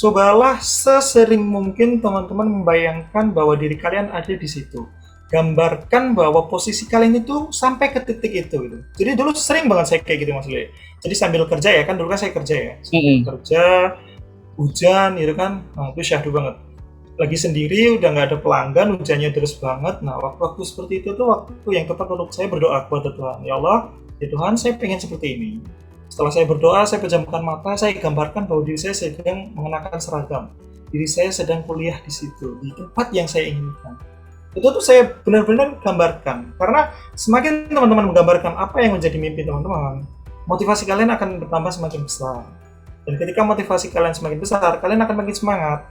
cobalah sesering mungkin teman-teman membayangkan bahwa diri kalian ada di situ. Gambarkan bahwa posisi kalian itu sampai ke titik itu gitu. Jadi dulu sering banget saya kayak gitu Mas Lili. Jadi sambil kerja ya, kan dulu kan saya kerja ya. Sambil kerja, hujan gitu kan, nah itu syahdu banget. Lagi sendiri, udah nggak ada pelanggan, hujannya deras banget. Nah, waktu-waktu seperti itu tuh waktu yang tepat untuk saya berdoa kepada Tuhan. Ya Allah, ya Tuhan, saya pengen seperti ini. Setelah saya berdoa, saya pejamkan mata, saya gambarkan bahwa diri saya sedang mengenakan seragam. Diri saya sedang kuliah di situ, di tempat yang saya inginkan. Itu tuh saya benar-benar gambarkan. Karena semakin teman-teman menggambarkan apa yang menjadi mimpi teman-teman, motivasi kalian akan bertambah semakin besar. Dan ketika motivasi kalian semakin besar, kalian akan makin semangat.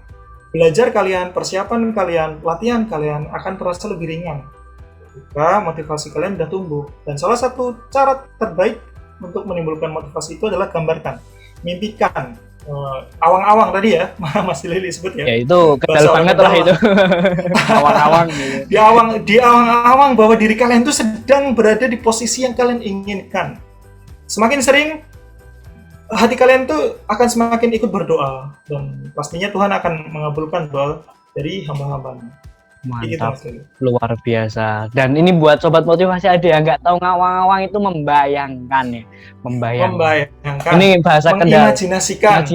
Belajar kalian, persiapan kalian, latihan kalian akan terasa lebih ringan ketika motivasi kalian sudah tumbuh. Dan salah satu cara terbaik untuk menimbulkan motivasi itu adalah gambarkan, mimpikan. Awang-awang tadi ya, Mas Lili sebut ya. Ya itu kendal banget lah itu. Awang-awang gitu. Di awang-awang bahwa diri kalian itu sedang berada di posisi yang kalian inginkan. Semakin sering hati kalian tuh akan semakin ikut berdoa, dan pastinya Tuhan akan mengabulkan doa dari hamba-hambanya. Mantap, luar biasa. Dan ini buat sobat motivasi ada yang nggak tahu, ngawang-ngawang itu membayangkan ya, membayangkan. Ini bahasa Kendal. Imajinasikan.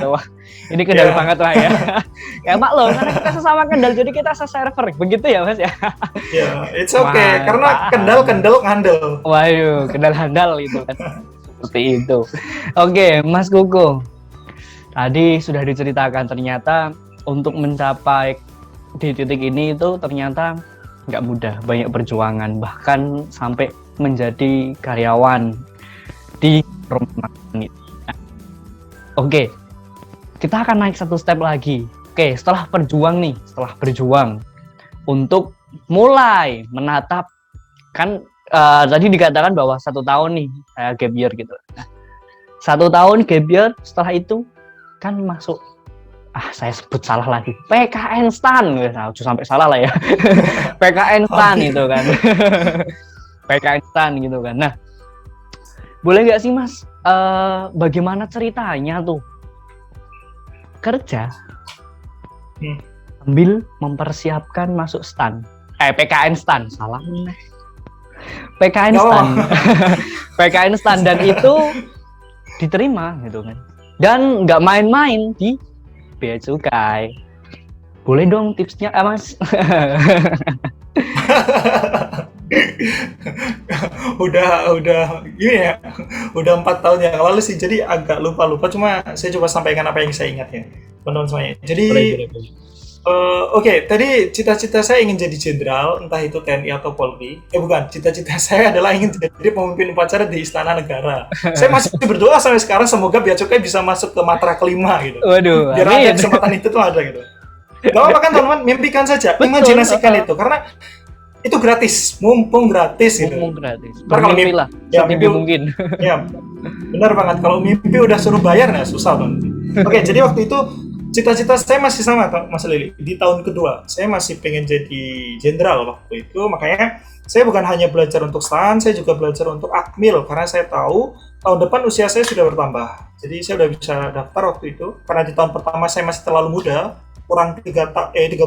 Wah, ini Kendal banget lah ya. Ya maklum, karena kita sesama Kendal, jadi kita se-server, begitu ya Mas ya. Ya, it's okay, karena Kendal ngandel. Waduh, Kendal handal itu kan. Seperti itu. Oke, Mas Gugu. Tadi sudah diceritakan ternyata untuk mencapai di titik ini itu ternyata nggak mudah, banyak perjuangan, bahkan sampai menjadi karyawan di rumah ini. Oke, kita akan naik satu step lagi. Oke, setelah berjuang untuk mulai menatap, kan tadi dikatakan bahwa 1 tahun nih saya gap year gitu. Nah, 1 tahun gap year, setelah itu kan masuk, saya sebut salah lagi, PKN STAN, sampai salah lah ya. PKN STAN itu kan. PKN STAN gitu kan. Nah, boleh nggak sih Mas, bagaimana ceritanya tuh kerja sambil mempersiapkan masuk STAN, PKN STAN, salah nih. PKN STAN. PKN STAN, dan itu diterima gitu kan. Dan nggak main-main di Bea Cukai. Boleh dong tipsnya, Mas? udah gini ya. Udah 4 tahun yang lalu sih, jadi agak lupa. Cuma saya coba sampaikan apa yang saya ingat ya, teman-teman semuanya. Jadi Oke, tadi cita-cita saya ingin jadi jenderal, entah itu TNI atau Polri. Bukan, cita-cita saya adalah ingin jadi pemimpin upacara di Istana Negara. Saya masih berdoa sampai sekarang semoga Bea Cukai bisa masuk ke matra kelima gitu. Waduh, biar ada kesempatan itu tuh ada gitu. Gak apa-apa kan teman-teman, mimpikan saja, imajinasikan itu, karena itu gratis, mumpung gratis gitu. Mumpung gratis. Kalau mimpi lah, mimpi mungkin. Ya, benar banget. Kalau mimpi udah suruh bayar, nah susah banget. Oke, jadi waktu itu cita-cita saya masih sama Mas Lili. Di tahun kedua, saya masih pengen jadi jenderal waktu itu. Makanya saya bukan hanya belajar untuk STAN, saya juga belajar untuk Akmil. Karena saya tahu tahun depan usia saya sudah bertambah. Jadi saya udah bisa daftar waktu itu. Karena di tahun pertama saya masih terlalu muda, kurang 3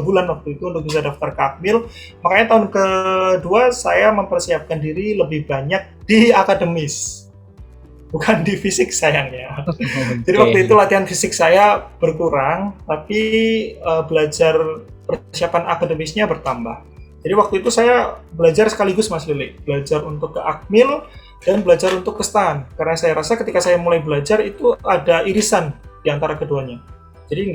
bulan waktu itu untuk bisa daftar ke Akmil. Makanya tahun kedua saya mempersiapkan diri lebih banyak di akademis. Bukan di fisik sayangnya. Jadi waktu itu latihan fisik saya berkurang, tapi belajar persiapan akademisnya bertambah. Jadi waktu itu saya belajar sekaligus Mas Lili, belajar untuk ke Akmil dan belajar untuk ke STAN. Karena saya rasa ketika saya mulai belajar itu ada irisan di antara keduanya. Jadi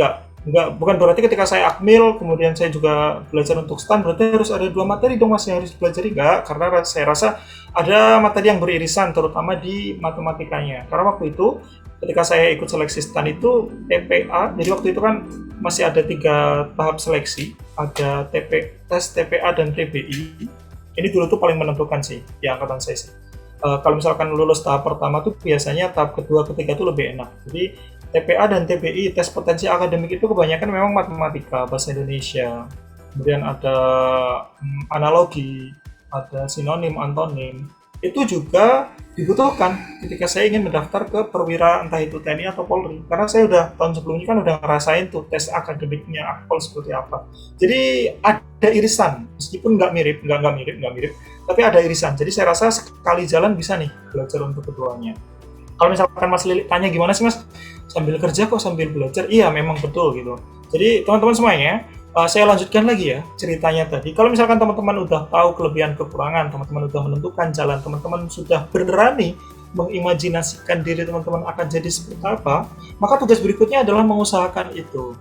bukan berarti ketika saya akmil kemudian saya juga belajar untuk STAN berarti harus ada 2 materi dong Mas yang harus belajar, enggak, karena saya rasa ada materi yang beririsan terutama di matematikanya. Karena waktu itu ketika saya ikut seleksi STAN itu TPA, jadi waktu itu kan masih ada 3 tahap seleksi, ada tes TPA dan TBI. Ini dulu tuh paling menentukan sih di angkatan saya sih. Kalau misalkan lulus tahap pertama tuh biasanya tahap kedua ketiga tuh lebih enak. Jadi TPA dan TBI, tes potensi akademik itu kebanyakan memang matematika, bahasa Indonesia, kemudian ada analogi, ada sinonim, antonim. Itu juga dibutuhkan ketika saya ingin mendaftar ke perwira entah itu TNI atau Polri. Karena saya udah tahun sebelumnya kan udah ngerasain tuh tes akademiknya akpol seperti apa. Jadi ada irisan, meskipun nggak mirip, tapi ada irisan. Jadi saya rasa sekali jalan bisa nih belajar untuk keduanya. Kalau misalkan Mas Lili tanya gimana sih Mas, sambil kerja kok sambil belajar? Iya memang betul gitu. Jadi teman-teman semuanya, saya lanjutkan lagi ya ceritanya tadi. Kalau misalkan teman-teman udah tahu kelebihan kekurangan, teman-teman udah menentukan jalan, teman-teman sudah berani mengimajinasikan diri teman-teman akan jadi seperti apa, maka tugas berikutnya adalah mengusahakan itu.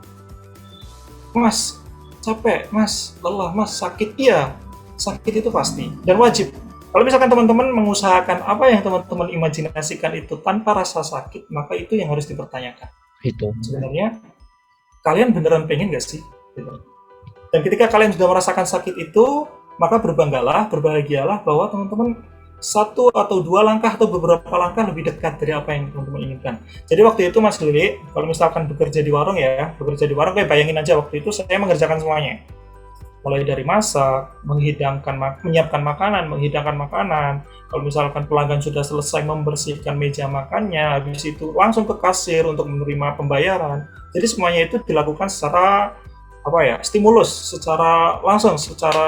Mas, capek, Mas, lelah, Mas, sakit. Iya, sakit itu pasti dan wajib. Kalau misalkan teman-teman mengusahakan apa yang teman-teman imajinasikan itu tanpa rasa sakit, maka itu yang harus dipertanyakan. Itu. Sebenarnya, kalian beneran pengen gak sih? Gitu. Dan ketika kalian sudah merasakan sakit itu, maka berbanggalah, berbahagialah bahwa teman-teman 1 atau 2 langkah atau beberapa langkah lebih dekat dari apa yang teman-teman inginkan. Jadi waktu itu Mas Lili, kalau misalkan bekerja di warung ya, kayak bayangin aja waktu itu saya mengerjakan semuanya. Mulai dari masak, menyiapkan makanan, menghidangkan makanan. Kalau misalkan pelanggan sudah selesai membersihkan meja makannya, habis itu langsung ke kasir untuk menerima pembayaran. Jadi semuanya itu dilakukan secara stimulus, secara langsung, secara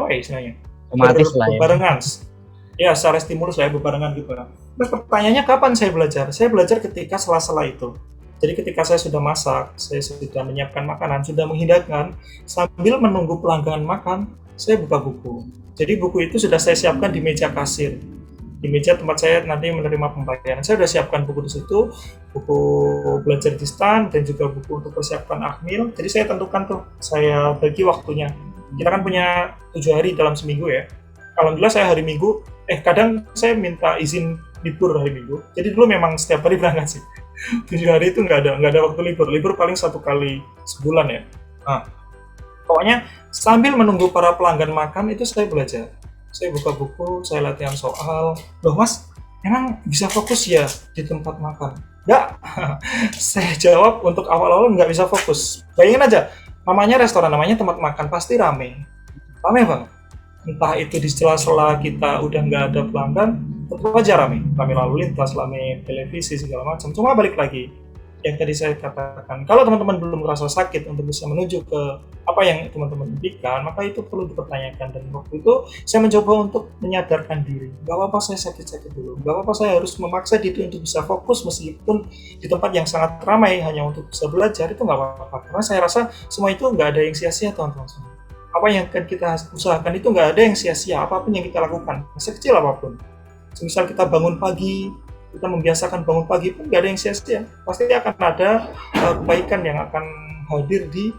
istilahnya? Otomatis lah ya. Bebarengan. Ya, secara stimulus lah ya, bebarengan gitu. Terus pertanyaannya kapan saya belajar? Saya belajar ketika sela-sela itu. Jadi ketika saya sudah masak, saya sudah menyiapkan makanan, sudah menghidangkan, sambil menunggu pelanggan makan, saya buka buku. Jadi buku itu sudah saya siapkan di meja kasir, di meja tempat saya nanti menerima pembayaran. Saya sudah siapkan buku di situ, buku belajar di STAN, dan juga buku untuk persiapan akmil. Jadi saya tentukan tuh, saya bagi waktunya. Kita kan punya 7 hari dalam seminggu ya. Alhamdulillah saya hari Minggu, kadang saya minta izin libur hari Minggu. Jadi dulu memang setiap hari berangkat sih. 7 hari itu nggak ada waktu libur paling 1 kali sebulan ya. Nah, pokoknya sambil menunggu para pelanggan makan itu saya belajar, saya buka buku, saya latihan soal. Loh Mas, emang bisa fokus ya di tempat makan? Nggak. Saya jawab untuk awal-awal nggak bisa fokus. Bayangin aja, namanya restoran, namanya tempat makan, pasti rame banget. Entah itu di sela-sela kita udah nggak ada pelanggan, tetap aja rame lalu lintas, rame televisi segala macam. Cuma balik lagi yang tadi saya katakan, kalau teman-teman belum merasa sakit untuk bisa menuju ke apa yang teman-teman impikan, maka itu perlu dipertanyakan. Dan waktu itu saya mencoba untuk menyadarkan diri, gak apa-apa saya sakit-sakit dulu, gak apa-apa saya harus memaksa diri untuk bisa fokus meskipun di tempat yang sangat ramai hanya untuk bisa belajar, itu gak apa-apa. Karena saya rasa semua itu gak ada yang sia-sia teman-teman. Apa yang akan kita usahakan itu nggak ada yang sia-sia, apapun yang kita lakukan, sekecil apapun. Misal kita bangun pagi, kita membiasakan bangun pagi pun nggak ada yang sia-sia. Pasti akan ada kebaikan yang akan hadir di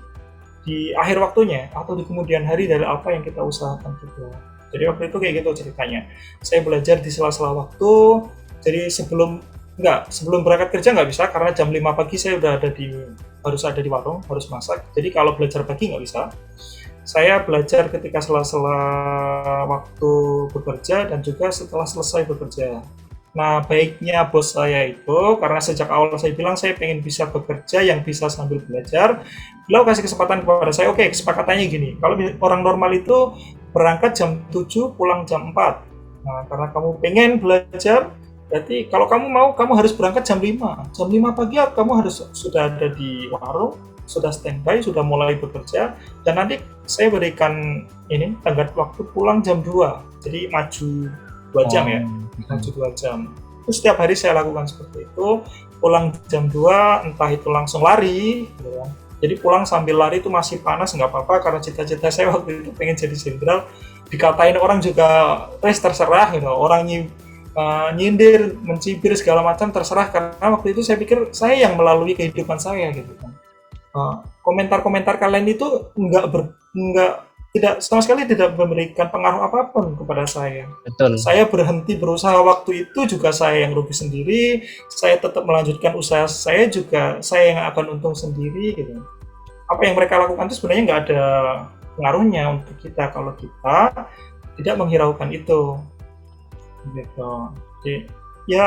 akhir waktunya atau di kemudian hari dari apa yang kita usahakan juga. Jadi waktu itu kayak gitu ceritanya. Saya belajar di sela-sela waktu. Jadi sebelum berangkat kerja nggak bisa karena jam 5 pagi saya udah harus ada di warung, harus masak. Jadi kalau belajar pagi nggak bisa. Saya belajar ketika sela-sela waktu bekerja dan juga setelah selesai bekerja. Nah, baiknya bos saya itu, karena sejak awal saya bilang saya pengen bisa bekerja yang bisa sambil belajar, beliau kasih kesempatan kepada saya, oke, kesepakatannya gini, kalau orang normal itu berangkat jam 7, pulang jam 4. Nah, karena kamu pengen belajar, berarti kalau kamu mau, kamu harus berangkat jam 5. Jam 5 pagi kamu harus sudah ada di warung, sudah standby, sudah mulai bekerja, dan nanti saya berikan tenggat waktu pulang jam 2, jadi maju 2 jam ya, maju 2 jam. Terus setiap hari saya lakukan seperti itu, pulang jam 2, entah itu langsung lari, gitu ya. Jadi pulang sambil lari itu masih panas, nggak apa-apa, karena cita-cita saya waktu itu pengen jadi jenderal, dikatain orang juga, terserah, gitu. Orang nyindir, mencibir segala macam terserah, karena waktu itu saya pikir saya yang melalui kehidupan saya gitu kan. komentar-komentar kalian itu nggak tidak sama sekali tidak memberikan pengaruh apapun kepada saya. Betul. Saya berhenti berusaha waktu itu juga saya yang rugi sendiri, saya tetap melanjutkan usaha saya juga saya yang akan untung sendiri gitu. Apa yang mereka lakukan itu sebenarnya nggak ada pengaruhnya untuk kita kalau kita tidak menghiraukan itu gitu. Jadi ya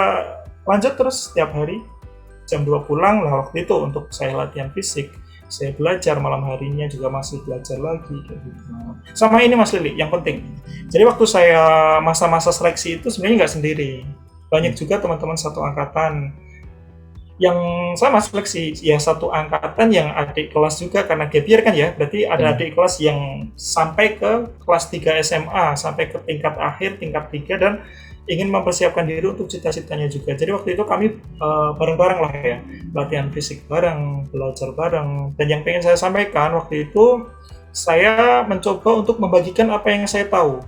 lanjut terus setiap hari jam 2 pulang lah waktu itu untuk saya latihan fisik, saya belajar malam harinya juga masih belajar lagi kayak gitu. Sama ini Mas Lili yang penting, jadi waktu saya masa-masa seleksi itu sebenarnya nggak sendiri, banyak juga teman-teman satu angkatan yang sama seleksi ya, satu angkatan yang adik kelas juga karena gap year kan ya, berarti ada adik kelas yang sampai ke kelas 3 SMA, sampai ke tingkat akhir, tingkat 3 dan ingin mempersiapkan diri untuk cita-citanya juga. Jadi waktu itu kami bareng-bareng lah ya, latihan fisik bareng, belajar bareng. Dan yang pengen saya sampaikan waktu itu, saya mencoba untuk membagikan apa yang saya tahu.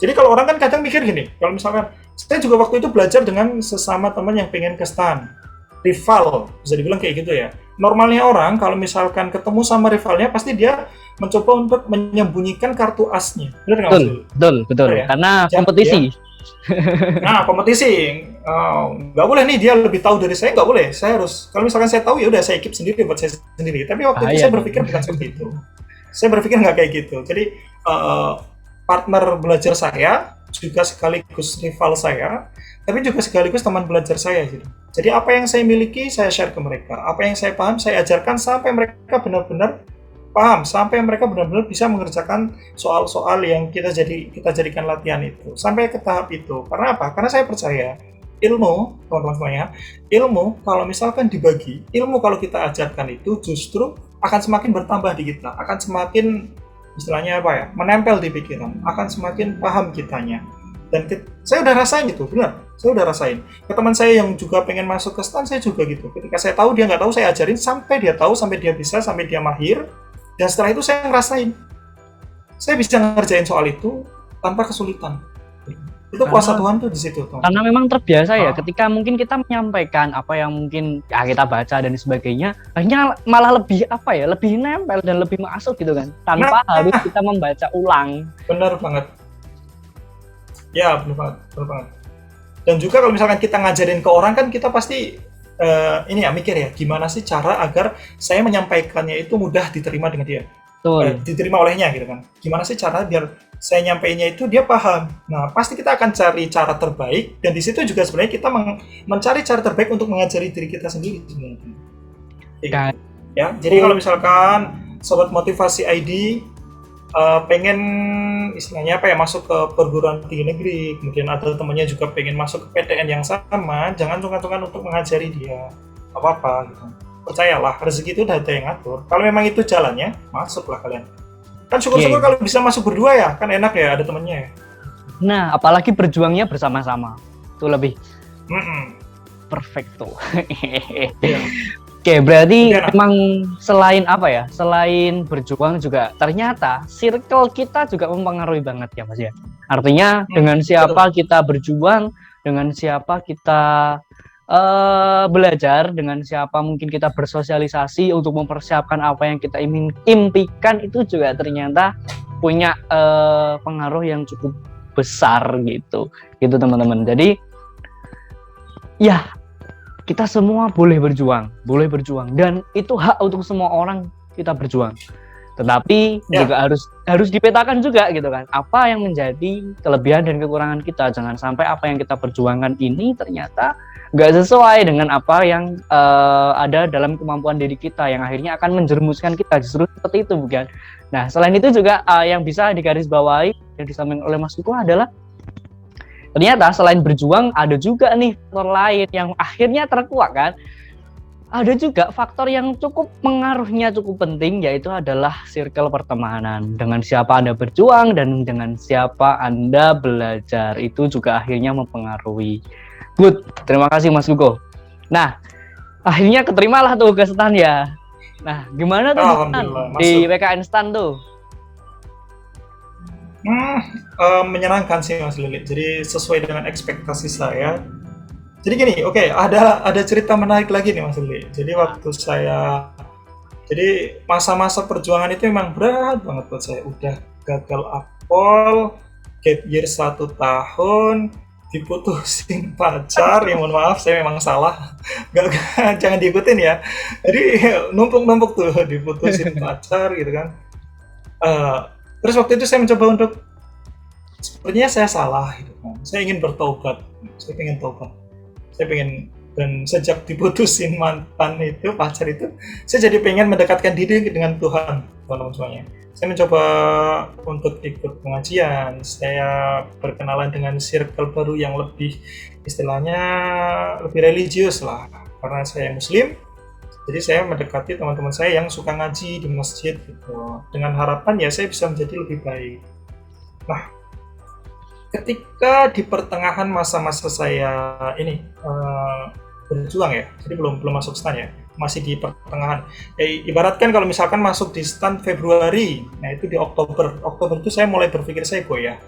Jadi kalau orang kan kadang mikir gini, kalau misalkan saya juga waktu itu belajar dengan sesama teman yang pengen ke STAN, rival, bisa dibilang kayak gitu ya. Normalnya orang kalau misalkan ketemu sama rivalnya, pasti dia mencoba untuk menyembunyikan kartu asnya. Benar nggak Mas? Betul. Ya? Karena kompetisi. Ya. Nah, kompetisi nggak boleh nih dia lebih tahu dari saya, nggak boleh. Saya harus, kalau misalkan saya tahu ya udah saya keep sendiri buat saya sendiri. Tapi waktu itu saya berpikir bukan seperti itu. Saya berpikir nggak kayak gitu. Jadi partner belajar saya juga sekaligus rival saya, tapi juga sekaligus teman belajar saya gitu. Jadi apa yang saya miliki saya share ke mereka, apa yang saya paham saya ajarkan sampai mereka benar-benar paham, sampai mereka benar-benar bisa mengerjakan soal-soal yang kita jadikan latihan itu, sampai ke tahap itu. Karena apa? Karena saya percaya ilmu, teman-teman semuanya, ilmu kalau misalkan dibagi, ilmu kalau kita ajarkan itu justru akan semakin bertambah di kita, akan semakin istilahnya apa ya, menempel di pikiran, akan semakin paham kitanya. Dan saya udah rasain itu, benar, saya udah rasain. Ke teman saya yang juga pengen masuk ke STAN, saya juga gitu. Ketika saya tahu dia nggak tahu, saya ajarin sampai dia tahu, sampai dia bisa, sampai dia mahir. Dan setelah itu saya ngerasain, saya bisa ngerjain soal itu tanpa kesulitan. Itu kuasa Tuhan tuh di situ. Karena memang terbiasa ya, ketika mungkin kita menyampaikan apa yang mungkin ya kita baca dan sebagainya, akhirnya malah lebih apa ya, lebih nempel dan lebih masuk gitu kan, tanpa harus kita membaca ulang. Benar banget. Ya, benar banget. Dan juga kalau misalkan kita ngajarin ke orang kan kita pasti ini ya mikir ya, gimana sih cara agar saya menyampaikannya itu mudah diterima dengan dia. Diterima olehnya gitu kan. Gimana sih cara biar saya nyampeinnya itu dia paham. Nah, pasti kita akan cari cara terbaik dan di situ juga sebenarnya kita mencari cara terbaik untuk mengajari diri kita sendiri sebenarnya. Ya, jadi kalau misalkan sobat motivasi ID pengen istilahnya apa ya, masuk ke perguruan tinggi negeri, kemudian ada temannya juga pengen masuk ke PTN yang sama, jangan sungkan-sungkan untuk mengajari dia apa-apa gitu. Percayalah, rezeki itu udah ada yang ngatur. Kalau memang itu jalannya, masuklah kalian. Kan syukur-syukur kalau bisa masuk berdua ya, kan enak ya, ada temennya ya. Nah, apalagi berjuangnya bersama-sama. Itu lebih perfecto. Oke, berarti memang selain apa ya, selain berjuang juga ternyata circle kita juga mempengaruhi banget ya Mas ya. Artinya dengan siapa kita berjuang, dengan siapa kita belajar, dengan siapa mungkin kita bersosialisasi untuk mempersiapkan apa yang kita impikan, itu juga ternyata punya pengaruh yang cukup besar gitu teman-teman. Jadi ya kita semua boleh berjuang dan itu hak untuk semua orang kita berjuang. Tetapi juga harus dipetakan juga gitu kan, apa yang menjadi kelebihan dan kekurangan kita. Jangan sampai apa yang kita perjuangkan ini ternyata nggak sesuai dengan apa yang ada dalam kemampuan diri kita, yang akhirnya akan menjerumuskan kita justru seperti itu, bukan? Nah, selain itu juga yang bisa digarisbawahi yang disampaikan oleh Mas Kuko adalah ternyata selain berjuang ada juga nih faktor lain yang akhirnya terkuak kan. Ada juga faktor yang cukup pengaruhnya cukup penting, yaitu adalah circle pertemanan. Dengan siapa Anda berjuang dan dengan siapa Anda belajar, itu juga akhirnya mempengaruhi. Good, terima kasih Mas Kuko. Nah, akhirnya keterimalah tuh ke STAN ya. Nah, gimana tuh di PKN STAN tuh? Menyenangkan sih Mas Lili. Jadi sesuai dengan ekspektasi saya. Jadi gini, ada cerita menarik lagi nih Mas Lili. Jadi waktu saya Jadi masa-masa perjuangan itu memang berat banget buat saya. Udah gagal akpol, gap year 1 tahun, diputusin pacar, ya mohon maaf saya memang salah. Jangan diikutin ya. Jadi numpuk-numpuk tuh diputusin pacar gitu kan. Eh, Terus waktu itu saya mencoba untuk sepertinya saya salah gitu kan. Saya ingin bertobat. Saya ingin tobat. Saya pengen, dan sejak diputusin mantan itu, pacar itu, saya jadi pengen mendekatkan diri dengan Tuhan, teman-teman semuanya. Saya mencoba untuk ikut pengajian, saya berkenalan dengan circle baru yang lebih, istilahnya lebih religius lah, karena saya muslim. Jadi saya mendekati teman-teman saya yang suka ngaji di masjid gitu, dengan harapan ya saya bisa menjadi lebih baik. Nah, ketika di pertengahan masa-masa saya ini berjuang ya, jadi belum masuk stan ya, masih di pertengahan. Ibaratkan kalau misalkan masuk di stan Februari, nah itu di Oktober itu saya mulai berpikir saya ya,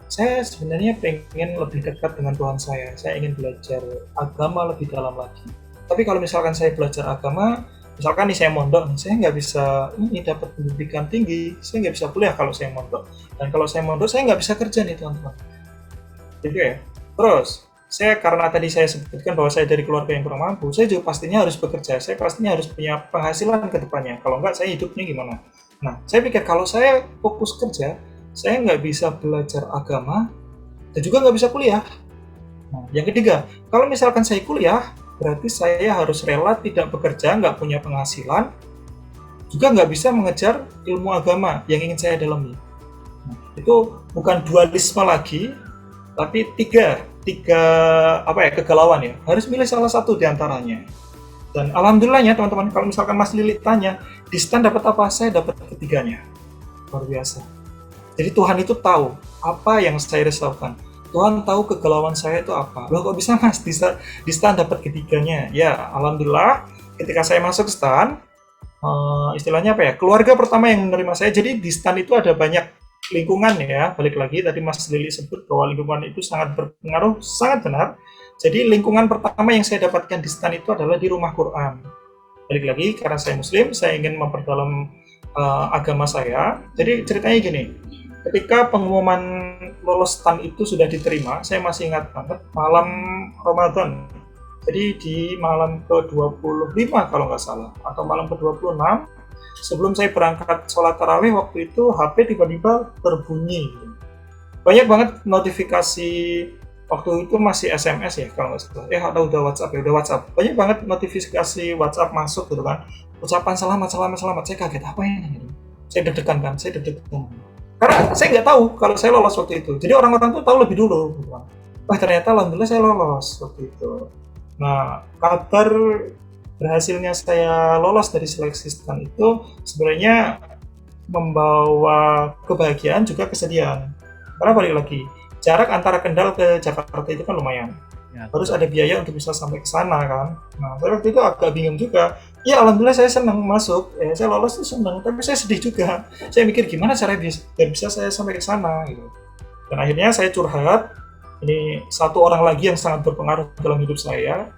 saya sebenarnya pengen lebih dekat dengan Tuhan saya ingin belajar agama lebih dalam lagi. Tapi kalau misalkan saya belajar agama, misalkan nih saya mondok, saya nggak bisa ini dapat pendidikan tinggi, saya nggak bisa kuliah kalau saya mondok. Dan kalau saya mondok, saya nggak bisa kerja nih teman-teman. Gitu ya. Terus, saya karena tadi saya sebutkan bahwa saya dari keluarga yang kurang mampu, saya juga pastinya harus bekerja, saya pastinya harus punya penghasilan ke depannya. Kalau nggak, saya hidupnya gimana? Nah, saya pikir kalau saya fokus kerja, saya nggak bisa belajar agama, dan juga nggak bisa kuliah. Nah, yang ketiga, kalau misalkan saya kuliah, berarti saya harus rela tidak bekerja, nggak punya penghasilan, juga nggak bisa mengejar ilmu agama yang ingin saya dalami. Nah, itu bukan dualisme lagi, tapi tiga kegalauan ya. Harus milih salah satu di antaranya. Dan alhamdulillahnya teman-teman, kalau misalkan Mas Lili tanya, di stan dapat apa? Saya dapat ketiganya. Luar biasa. Jadi Tuhan itu tahu apa yang saya risaukan. Tuhan tahu kegalauan saya itu apa. Loh kok bisa Mas di stan dapat ketiganya? Ya, alhamdulillah ketika saya masuk stan, istilahnya apa ya? Keluarga pertama yang menerima saya. Jadi di stan itu ada banyak lingkungan ya. Balik lagi tadi Mas Lili sebut bahwa lingkungan itu sangat berpengaruh, sangat benar. Jadi lingkungan pertama yang saya dapatkan di stan itu adalah di rumah Quran. Balik lagi karena saya muslim, saya ingin memperdalam agama saya. Jadi ceritanya gini. Ketika pengumuman lolos stan itu sudah diterima, saya masih ingat banget malam Ramadan. Jadi di malam ke-25 kalau nggak salah, atau malam ke-26, sebelum saya berangkat sholat tarawih waktu itu, HP tiba-tiba terbunyi. Banyak banget notifikasi, waktu itu masih SMS ya kalau nggak salah. Atau udah WhatsApp ya, udah WhatsApp. Banyak banget notifikasi WhatsApp masuk gitu kan. Ucapan selamat. Saya kaget, apa ini? Saya deg-degan kan, karena saya nggak tahu kalau saya lolos waktu itu. Jadi orang-orang tuh tahu lebih dulu. Wah ternyata alhamdulillah saya lolos waktu itu. Nah, kabar berhasilnya saya lolos dari seleksi stan itu sebenarnya membawa kebahagiaan juga kesedihan. Karena balik lagi, jarak antara Kendal ke Jakarta itu kan lumayan. Ya, harus ada biaya untuk bisa sampai ke sana kan. Nah, saya waktu itu agak bingung juga. Ya alhamdulillah saya senang masuk, saya lolos tuh senang, tapi saya sedih juga. Saya mikir gimana cara biar bisa saya sampai ke sana gitu. Dan akhirnya saya curhat. Ini satu orang lagi yang sangat berpengaruh dalam hidup saya,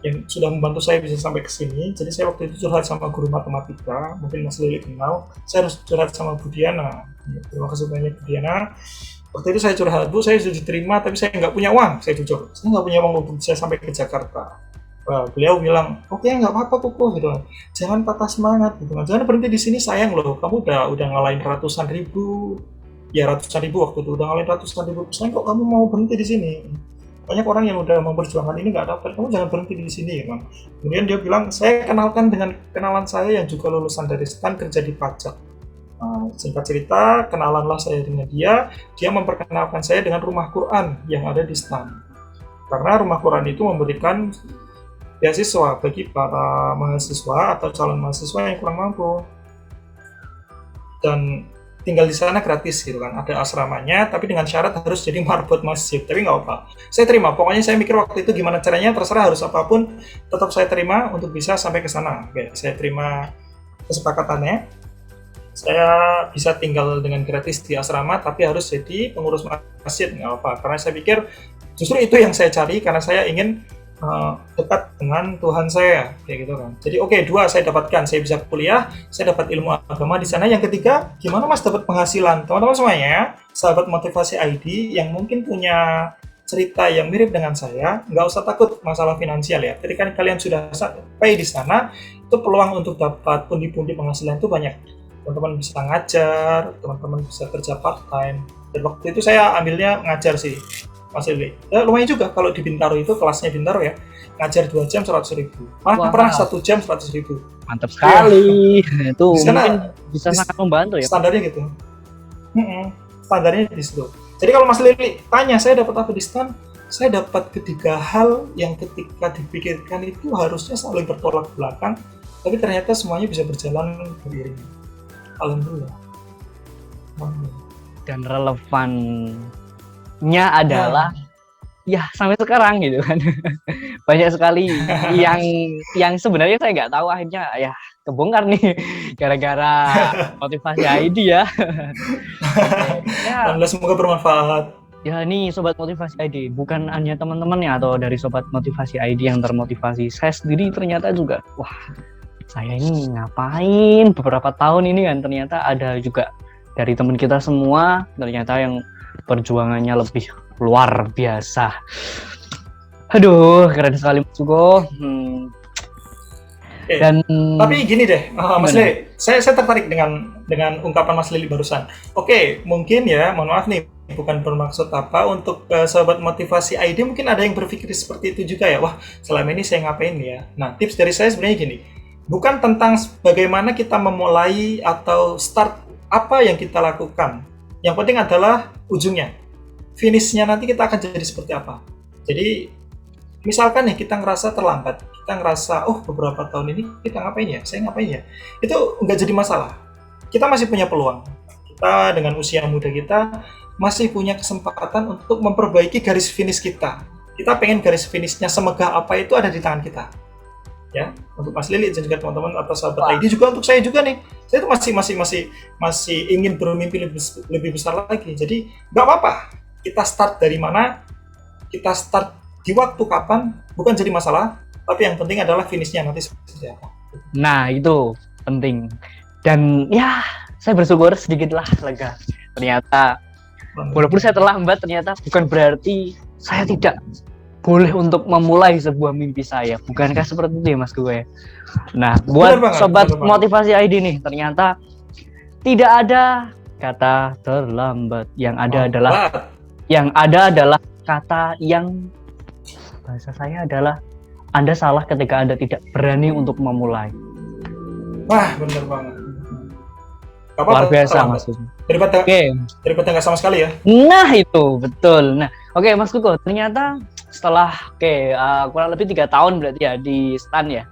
yang sudah membantu saya bisa sampai ke sini. Jadi saya waktu itu curhat sama guru matematika, mungkin Mas Lili kenal. Saya harus curhat sama Bu Diana. Terima kasih banyak Bu Diana. Waktu itu saya curhat, Bu, saya sudah diterima, tapi saya nggak punya uang. Saya jujur, saya nggak punya uang untuk bisa sampai ke Jakarta. Beliau bilang, oke, nggak apa-apa, Koko, gitu. Jangan patah semangat, gitu. Jangan berhenti di sini, sayang loh. Kamu udah ngalahin ratusan ribu waktu itu, udah ngalahin ratusan ribu. Sayang kok kamu mau berhenti di sini? Banyak orang yang udah memperjuangkan ini nggak dapat. Kamu jangan berhenti di sini, ya, Bang. Kemudian dia bilang, saya kenalkan dengan kenalan saya yang juga lulusan dari stan kerja di pajak. Singkat cerita, kenalanlah saya dengan dia memperkenalkan saya dengan rumah Quran yang ada di stan. Karena rumah Quran itu memberikan beasiswa bagi para mahasiswa atau calon mahasiswa yang kurang mampu. Dan tinggal di sana gratis gitu kan, ada asramanya, tapi dengan syarat harus jadi marbot masjid, tapi nggak apa. Saya terima, pokoknya saya mikir waktu itu gimana caranya, terserah harus apapun, tetap saya terima untuk bisa sampai ke sana. Oke, saya terima kesepakatannya. Saya bisa tinggal dengan gratis di asrama, tapi harus jadi pengurus masjid, nggak apa. Karena saya pikir justru itu yang saya cari, karena saya ingin dekat dengan Tuhan saya, kayak gitu kan. Jadi oke, dua saya dapatkan, saya bisa kuliah, saya dapat ilmu agama di sana. Yang ketiga, gimana Mas dapat penghasilan? Teman-teman semuanya, sahabat motivasi ID yang mungkin punya cerita yang mirip dengan saya, nggak usah takut masalah finansial ya. Ketika kalian sudah sampai di sana, itu peluang untuk dapat pundi-pundi penghasilan itu banyak. Teman-teman bisa ngajar, teman-teman bisa kerja part time. Dan waktu itu saya ambilnya ngajar sih, Mas Lili. Ya, lumayan juga kalau di Bintaro itu, kelasnya Bintaro ya, ngajar 2 jam 100.000. Malah Wah, pernah 1 jam 100.000. mantap Iya. sekali. Itu Di sana mungkin bisa sangat membantu ya. standarnya gitu. Standarnya di situ. Jadi kalau Mas Lili tanya, saya dapat apa di stand? Saya dapat ketiga hal yang ketika dipikirkan itu harusnya saling bertolak belakang, tapi ternyata semuanya bisa berjalan beriring. Alhamdulillah. Alhamdulillah. Dan relevannya adalah ya sampai sekarang gitu kan. Banyak sekali yang sebenarnya saya nggak tahu, akhirnya ya kebongkar nih gara-gara motivasi ID ya. Ya, Alhamdulillah, semoga bermanfaat. ya nih sobat motivasi ID, bukan hanya teman-temannya atau dari sobat motivasi ID yang termotivasi, saya sendiri ternyata juga, wah saya ini ngapain beberapa tahun ini kan, ternyata ada juga dari teman kita semua ternyata yang perjuangannya lebih luar biasa. Aduh, keren sekali Mas Suko. Dan tapi gini deh, Mas gimana? Lili, saya tertarik dengan ungkapan Mas Lili barusan. Oke, mungkin ya, mohon maaf nih, bukan bermaksud apa untuk sahabat motivasi ID, mungkin ada yang berpikir seperti itu juga ya. Wah, selama ini saya ngapain ya? Nah, tips dari saya sebenarnya gini, bukan tentang bagaimana kita memulai atau start apa yang kita lakukan. Yang penting adalah ujungnya, finishnya nanti kita akan jadi seperti apa. Jadi misalkan nih kita ngerasa terlambat, kita ngerasa, oh beberapa tahun ini kita ngapain ya, saya ngapain ya, itu nggak jadi masalah. Kita masih punya peluang. Kita dengan usia muda kita masih punya kesempatan untuk memperbaiki garis finish kita. Kita pengen garis finishnya semegah apa itu ada di tangan kita. Ya, untuk Mas Lili dan juga teman-teman atau sahabat ID, juga untuk saya juga nih. Saya tuh masih ingin bermimpi lebih besar lagi. Jadi nggak apa-apa. Kita start dari mana, kita start di waktu kapan, bukan jadi masalah, tapi yang penting adalah finishnya nanti seperti apa. Nah, itu penting. Dan ya, saya bersyukur sedikitlah lega. Ternyata, walaupun saya terlambat, ternyata bukan berarti saya tidak boleh untuk memulai sebuah mimpi saya. Bukankah seperti itu ya Mas gue? Nah, buat sobat motivasi ID nih, ternyata tidak ada kata terlambat. Yang ada adalah kata yang bahasa saya adalah Anda salah ketika Anda tidak berani untuk memulai. Wah, bener banget. Luar biasa Mas Kuko. Daripada nggak sama sekali ya. Nah itu betul. Nah oke, Mas Kuko, ternyata setelah kurang lebih 3 tahun berarti ya di stan ya.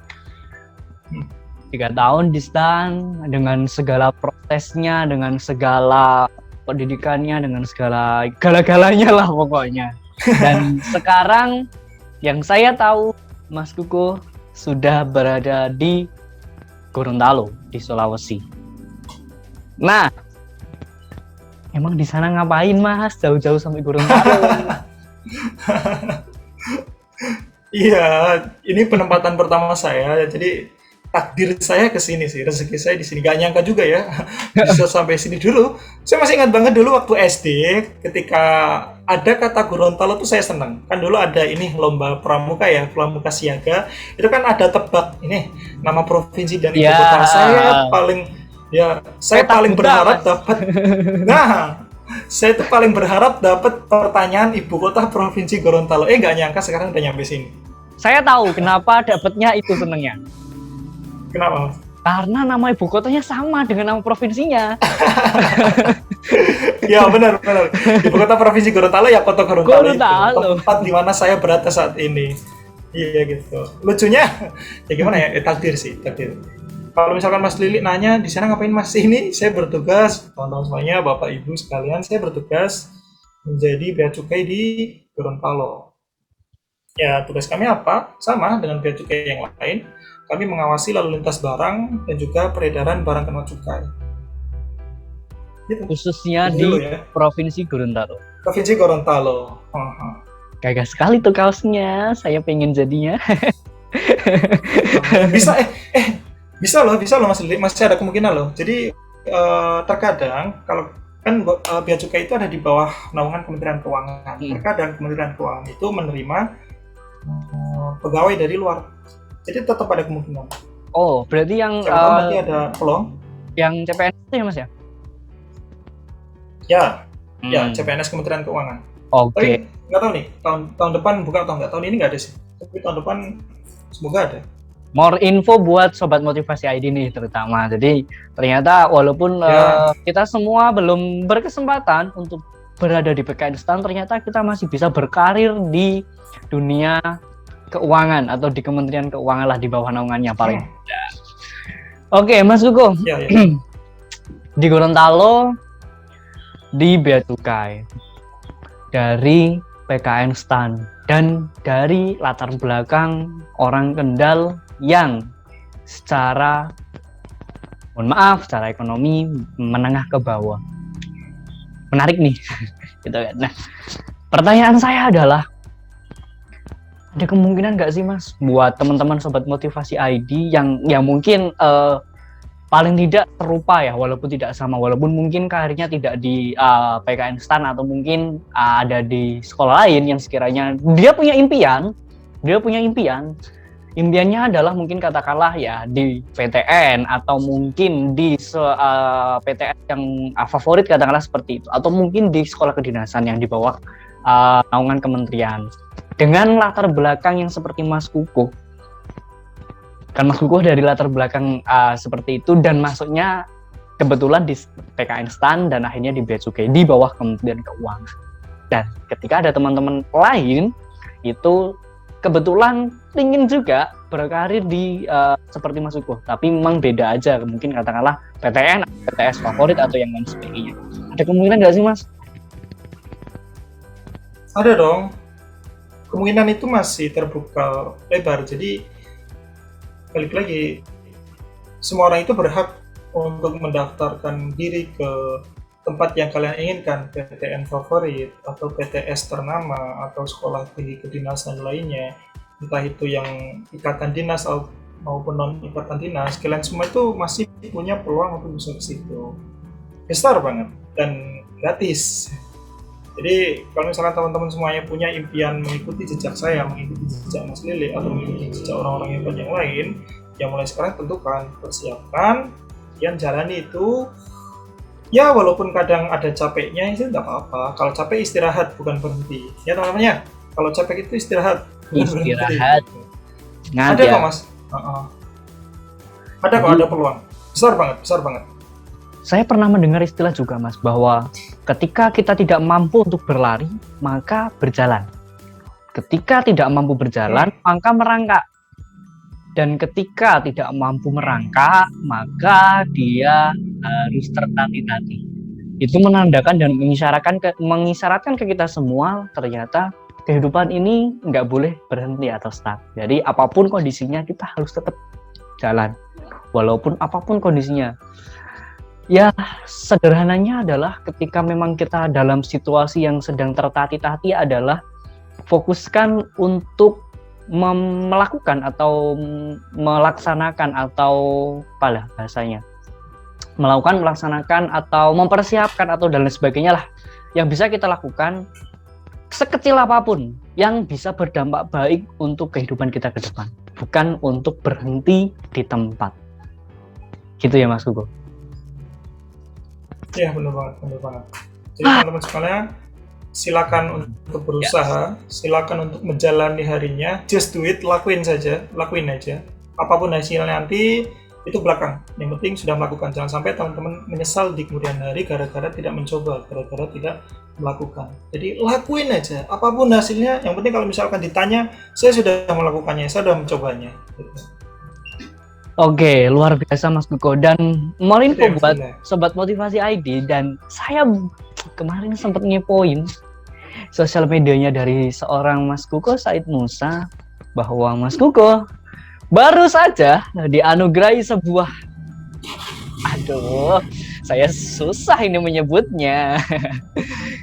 3 tahun di stan dengan segala prosesnya, dengan segala pendidikannya, dengan segala gala-galanya lah pokoknya. Dan sekarang yang saya tahu Mas Kuko sudah berada di Gorontalo di Sulawesi. Nah, emang di sana ngapain Mas? Jauh-jauh sampai Gorontalo. Iya, ini penempatan pertama saya. Jadi takdir saya ke sini sih, rezeki saya di sini. Gak nyangka juga ya bisa sampai sini dulu. Saya masih ingat banget dulu waktu SD ketika ada kata Gorontalo tuh saya senang. Kan dulu ada ini lomba pramuka ya, pramuka siaga. Itu kan ada tebak ini nama provinsi dan ibu kota. Saya paling berharap dapat. Nah, saya tuh paling berharap dapat pertanyaan ibu kota provinsi Gorontalo. Nggak nyangka sekarang udah nyampe sini. Saya tahu kenapa dapatnya itu senengnya. Kenapa, Mas? Karena nama ibu kotanya sama dengan nama provinsinya. Ya benar. Ibu kota provinsi Gorontalo ya kota Gorontalo. Tempat di mana saya berada saat ini. Iya gitu. Lucunya, ya gimana ya? Takdir sih, takdir. Kalau misalkan Mas Lili nanya, di sana ngapain Mas? Ini saya bertugas, teman-teman semuanya, Bapak Ibu sekalian, saya bertugas menjadi bea cukai di Gorontalo. Ya, tugas kami apa? Sama dengan bea cukai yang lain. Kami mengawasi lalu lintas barang dan juga peredaran barang kena cukai. Gitu. Khususnya di Provinsi Gorontalo. Provinsi Gorontalo. Gagah sekali tuh kaosnya, saya pengen jadinya. Bisa bisa loh Mas Lili, masih ada kemungkinan loh. Jadi terkadang kalau kan bea cukai itu ada di bawah naungan Kementerian Keuangan. Terkadang Kementerian Keuangan itu menerima pegawai dari luar. Jadi tetap ada kemungkinan. Oh, berarti yang Siapa tahu nanti ada peluang. yang CPNS itu ya Mas ya? Ya, CPNS Kementerian Keuangan. Oke. Tapi nggak tahu nih, tahun depan buka atau nggak. Tahun ini nggak ada sih. Tapi tahun depan semoga ada. More info buat Sobat Motivasi ID nih terutama. Jadi ternyata walaupun kita semua belum berkesempatan untuk berada di PKN STAN, ternyata kita masih bisa berkarir di dunia keuangan atau di Kementerian Keuangan lah, di bawah naungannya paling tidak. Oke, Mas Kuko. Ya. Di Gorontalo, di Bea Cukai, dari PKN STAN, dan dari latar belakang orang Kendal yang secara, mohon maaf, secara ekonomi menengah ke bawah. Menarik nih, gitu kan. Nah, pertanyaan saya adalah, ada kemungkinan nggak sih Mas buat teman-teman Sobat Motivasi ID yang mungkin paling tidak serupa ya, walaupun tidak sama, walaupun mungkin karirnya tidak di PKN STAN atau mungkin ada di sekolah lain yang sekiranya dia punya impian, impiannya adalah mungkin katakanlah ya di PTN atau mungkin di PTN yang favorit katakanlah seperti itu, atau mungkin di sekolah kedinasan yang di bawah naungan kementerian. Dengan latar belakang yang seperti Mas Kuko, kan Mas Kuko dari latar belakang seperti itu dan masuknya kebetulan di PKN STAN dan akhirnya di Bea Cukai di bawah Kementerian Keuangan. Dan ketika ada teman-teman lain itu kebetulan ingin juga berkarir di seperti Mas Kuko, tapi memang beda aja, mungkin katakanlah PTN, PTS favorit atau yang lain sebagainya. Ada kemungkinan nggak sih Mas? Ada dong. Kemungkinan itu masih terbuka lebar. Jadi balik lagi, semua orang itu berhak untuk mendaftarkan diri ke tempat yang kalian inginkan, PTN favorit atau PTS ternama atau sekolah tinggi kedinasan lainnya, entah itu yang ikatan dinas maupun non ikatan dinas. Kalian semua itu masih punya peluang untuk bisa ke situ. Besar banget dan gratis. Jadi kalau misalkan teman-teman semuanya punya impian mengikuti jejak saya, mengikuti jejak Mas Lili, atau mengikuti jejak orang-orang hebat yang lain, yang mulai sekarang tentukan, persiapkan, yang jalani itu, ya walaupun kadang ada capeknya itu tidak apa-apa. Kalau capek istirahat bukan berhenti, ya teman-teman ya. Kalau capek itu istirahat. Istirahat. Ada kok Mas. Ada kok, ada peluang. Besar banget. Saya pernah mendengar istilah juga Mas, bahwa ketika kita tidak mampu untuk berlari, maka berjalan. Ketika tidak mampu berjalan, maka merangkak. Dan ketika tidak mampu merangkak, maka dia harus tertatih-tatih. Itu menandakan dan mengisyaratkan ke kita semua, ternyata kehidupan ini nggak boleh berhenti atau stuck. Jadi apapun kondisinya, kita harus tetap jalan. Walaupun apapun kondisinya. Ya, sederhananya adalah ketika memang kita dalam situasi yang sedang tertatih-tatih adalah fokuskan untuk melakukan atau melaksanakan atau apalah bahasanya, melaksanakan atau mempersiapkan atau dan lain sebagainya lah yang bisa kita lakukan sekecil apapun yang bisa berdampak baik untuk kehidupan kita ke depan, bukan untuk berhenti di tempat. Gitu ya Mas Kuko? Iya benar banget. Jadi teman-teman sekalian, silakan untuk berusaha, silakan untuk menjalani harinya, just do it, lakuin aja. Apapun hasilnya nanti itu belakang. Yang penting sudah melakukan. Jangan sampai teman-teman menyesal di kemudian hari gara-gara tidak mencoba, gara-gara tidak melakukan. Jadi lakuin aja. Apapun hasilnya, yang penting kalau misalkan ditanya, saya sudah melakukannya, saya sudah mencobanya. Oke, luar biasa Mas Kuko. Dan mau info buat Sobat Motivasi ID, dan saya kemarin sempat ngepoin sosial medianya dari seorang Mas Kuko Said Musa, bahwa Mas Kuko baru saja dianugerahi sebuah, aduh, saya susah ini menyebutnya.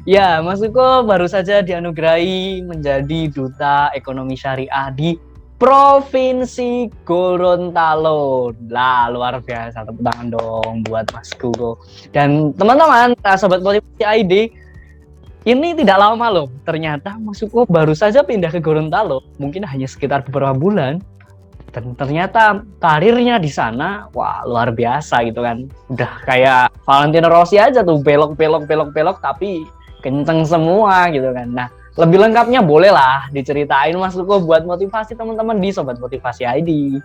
Ya, Mas Uko baru saja dianugerahi menjadi Duta Ekonomi Syariah di Provinsi Gorontalo. Lah, luar biasa. Tepuk tangan dong buat Mas Uko. Dan teman-teman, Sobat Motivasi ID, ini tidak lama loh. Ternyata Mas Uko baru saja pindah ke Gorontalo. Mungkin hanya sekitar beberapa bulan. Dan ternyata karirnya di sana, wah luar biasa gitu kan. Udah kayak Valentino Rossi aja tuh, belok, tapi kenceng semua gitu kan. Nah, lebih lengkapnya bolehlah diceritain Mas Luko buat motivasi teman-teman di Sobat Motivasi ID.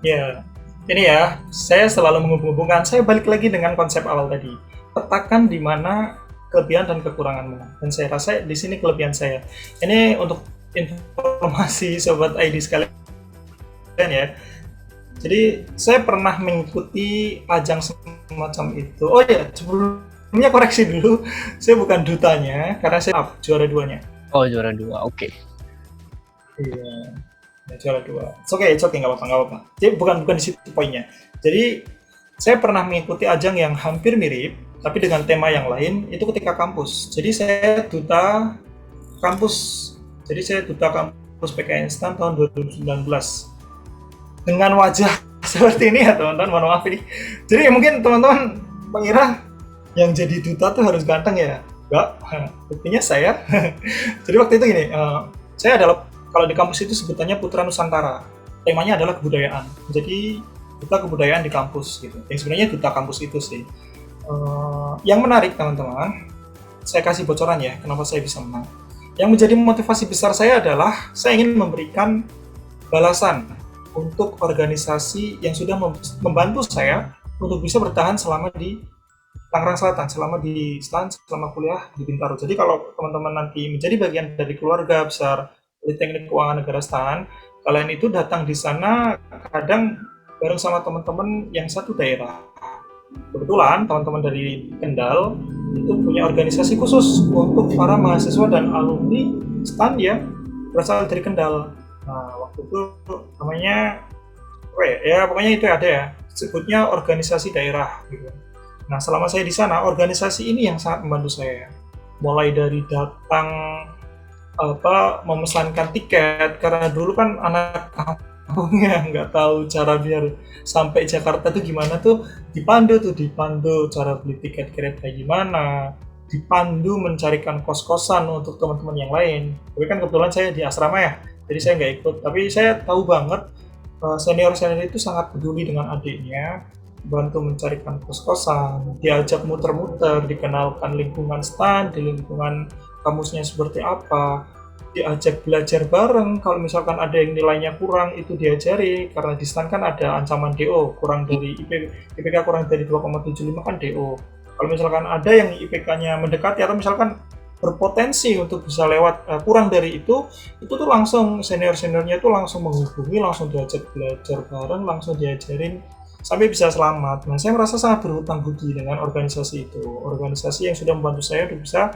Ya, ini ya, saya selalu menghubung-hubungkan, saya balik lagi dengan konsep awal tadi. Petakan di mana kelebihan dan kekuranganmu. Dan saya rasa di sini kelebihan saya. Ini untuk informasi Sobat ID sekalian ya. Jadi saya pernah mengikuti ajang semacam itu. Oh ya, sebelumnya koreksi dulu, saya bukan dutanya karena saya juara duanya. Oh, juara 2, oke. Iya, ya, juara dua. It's okay, nggak apa-apa, nggak apa-apa. Jadi bukan di situ poinnya. Jadi saya pernah mengikuti ajang yang hampir mirip, tapi dengan tema yang lain. Itu ketika kampus. Jadi saya duta kampus. Jadi saya duta kampus PKN STAN tahun 2019. Dengan wajah seperti ini ya teman-teman, mohon maaf ini. Jadi mungkin teman-teman mengira yang jadi duta tuh harus ganteng ya. Enggak, buktinya saya. Jadi waktu itu gini, saya adalah, kalau di kampus itu sebutannya Putra Nusantara. Temanya adalah kebudayaan. Jadi duta kebudayaan di kampus gitu. Yang sebenarnya duta kampus itu sih. Yang menarik teman-teman, saya kasih bocoran ya, kenapa saya bisa menang. Yang menjadi motivasi besar saya adalah saya ingin memberikan balasan untuk organisasi yang sudah membantu saya untuk bisa bertahan selama di Tangerang Selatan, selama di STAN, selama kuliah di Bintaro. Jadi kalau teman-teman nanti menjadi bagian dari keluarga besar Politeknik Keuangan Negara STAN, kalian itu datang di sana kadang bareng sama teman-teman yang satu daerah. Kebetulan teman-teman dari Kendal itu punya organisasi khusus untuk para mahasiswa dan alumni STAN yang berasal dari Kendal. Nah, waktu itu namanya, ya pokoknya itu ada ya, sebutnya organisasi daerah gitu. Nah, selama saya di sana, organisasi ini yang sangat membantu saya. Mulai dari datang memesankan tiket, karena dulu kan anak kampungnya nggak tahu cara biar sampai Jakarta tuh gimana, tuh dipandu cara beli tiket kereta gimana, dipandu mencarikan kos-kosan untuk teman-teman yang lain. Tapi kan kebetulan saya di asrama ya, jadi saya nggak ikut. Tapi saya tahu banget senior-senior itu sangat peduli dengan adiknya, bantu mencarikan kos-kosan, diajak muter-muter, dikenalkan lingkungan STAN, di lingkungan kampusnya seperti apa, diajak belajar bareng. Kalau misalkan ada yang nilainya kurang, itu diajari, karena di STAN kan ada ancaman DO, kurang dari IPK kurang dari 2,75 kan DO. Kalau misalkan ada yang IPK-nya mendekati atau misalkan berpotensi untuk bisa lewat kurang dari itu tuh langsung senior-seniornya tuh langsung menghubungi, langsung diajak belajar bareng, langsung diajarin sampai bisa selamat. Nah, saya merasa sangat berhutang budi dengan organisasi itu, organisasi yang sudah membantu saya untuk bisa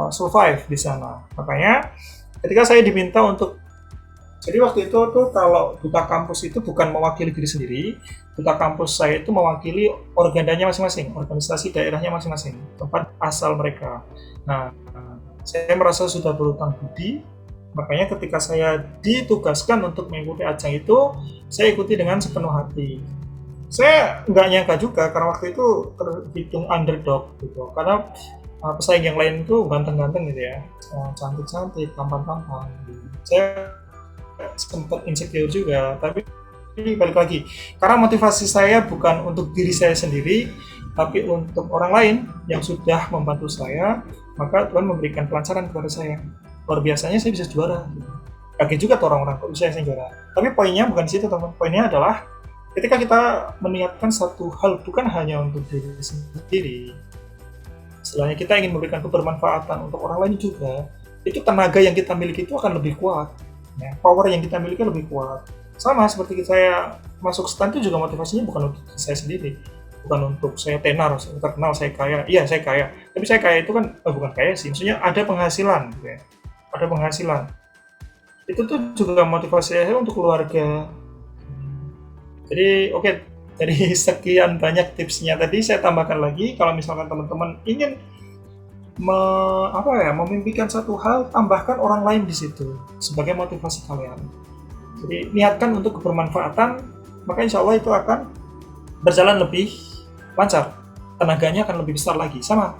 survive di sana. Makanya ketika saya diminta untuk, jadi waktu itu tuh kalau duta kampus itu bukan mewakili diri sendiri, duta kampus saya itu mewakili organdanya masing-masing, organisasi daerahnya masing-masing, tempat asal mereka. Nah, saya merasa sudah berhutang budi. Makanya ketika saya ditugaskan untuk mengikuti ajang itu, saya ikuti dengan sepenuh hati. Saya nggak nyangka juga, karena waktu itu terhitung underdog gitu. Karena pesaing yang lain itu ganteng-ganteng gitu ya, cantik-cantik, tampan-tampan. Saya sempat insecure juga, tapi balik lagi, karena motivasi saya bukan untuk diri saya sendiri, tapi untuk orang lain yang sudah membantu saya, maka Tuhan memberikan kelancaran kepada saya. Luar biasanya saya bisa juara. Kaget juga tuh orang-orang kok bisa saya juara. Tapi poinnya bukan di situ teman. Poinnya adalah ketika kita meniatkan satu hal bukan hanya untuk diri sendiri, setelahnya kita ingin memberikan kebermanfaatan untuk orang lain juga, itu tenaga yang kita miliki itu akan lebih kuat. Ya, power yang kita miliki lebih kuat. Sama seperti saya masuk STAN itu juga motivasinya bukan untuk saya sendiri, bukan untuk saya tenar, saya terkenal, saya kaya. Iya, saya kaya. Tapi saya kaya itu kan bukan kaya sih, maksudnya ada penghasilan gitu ya. Ada penghasilan. Itu tuh juga motivasi saya untuk keluarga. Jadi Jadi sekian banyak tipsnya tadi, saya tambahkan lagi kalau misalkan teman-teman ingin memimpikan satu hal, tambahkan orang lain di situ sebagai motivasi kalian. Jadi niatkan untuk kebermanfaatan, maka insya Allah itu akan berjalan lebih lancar, tenaganya akan lebih besar lagi. Sama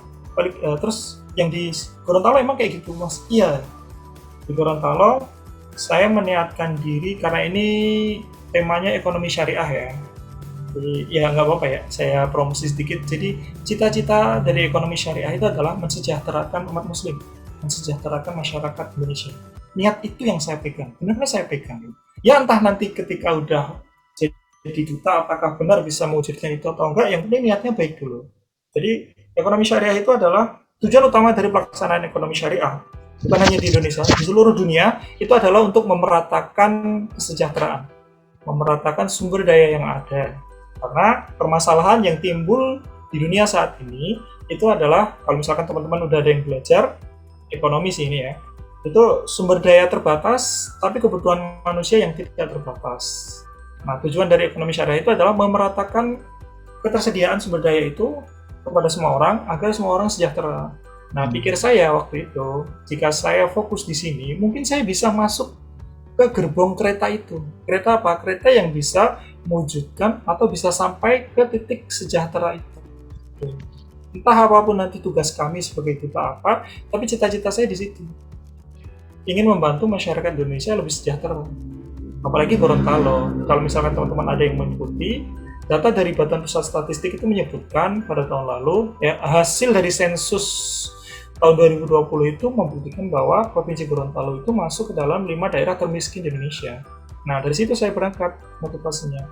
terus yang di Gorontalo emang kayak gitu mas? Iya, di Gorontalo saya meniatkan diri karena ini temanya ekonomi syariah ya. Jadi ya nggak apa-apa ya, saya promosi sedikit. Jadi cita-cita dari ekonomi syariah itu adalah mensejahterakan umat muslim, mensejahterakan masyarakat Indonesia. Niat itu yang saya pegang, benar-benar saya pegang. Ya entah nanti ketika udah jadi duta apakah benar bisa mewujudkan itu atau enggak, yang penting niatnya baik dulu. Jadi ekonomi syariah itu adalah tujuan utama dari pelaksanaan ekonomi syariah, bukan hanya di Indonesia, di seluruh dunia, itu adalah untuk memeratakan kesejahteraan, memeratakan sumber daya yang ada. Karena permasalahan yang timbul di dunia saat ini itu adalah, kalau misalkan teman-teman udah ada yang belajar ekonomi sih ini ya, itu sumber daya terbatas tapi kebutuhan manusia yang tidak terbatas. Nah, tujuan dari ekonomi syariah itu adalah memeratakan ketersediaan sumber daya itu kepada semua orang agar semua orang sejahtera. Nah, pikir saya waktu itu, jika saya fokus di sini, mungkin saya bisa masuk ke gerbong kereta itu. Kereta apa? Kereta yang bisa mewujudkan atau bisa sampai ke titik sejahtera itu. Entah apapun nanti tugas kami sebagai duta apa, tapi cita-cita saya di situ. Ingin membantu masyarakat Indonesia lebih sejahtera. Apalagi Gorontalo. Kalau misalkan teman-teman ada yang mengikuti, data dari Badan Pusat Statistik itu menyebutkan pada tahun lalu, ya, hasil dari sensus tahun 2020 itu membuktikan bahwa Provinsi Gorontalo itu masuk ke dalam 5 daerah termiskin di Indonesia. Nah, dari situ saya berangkat motivasinya.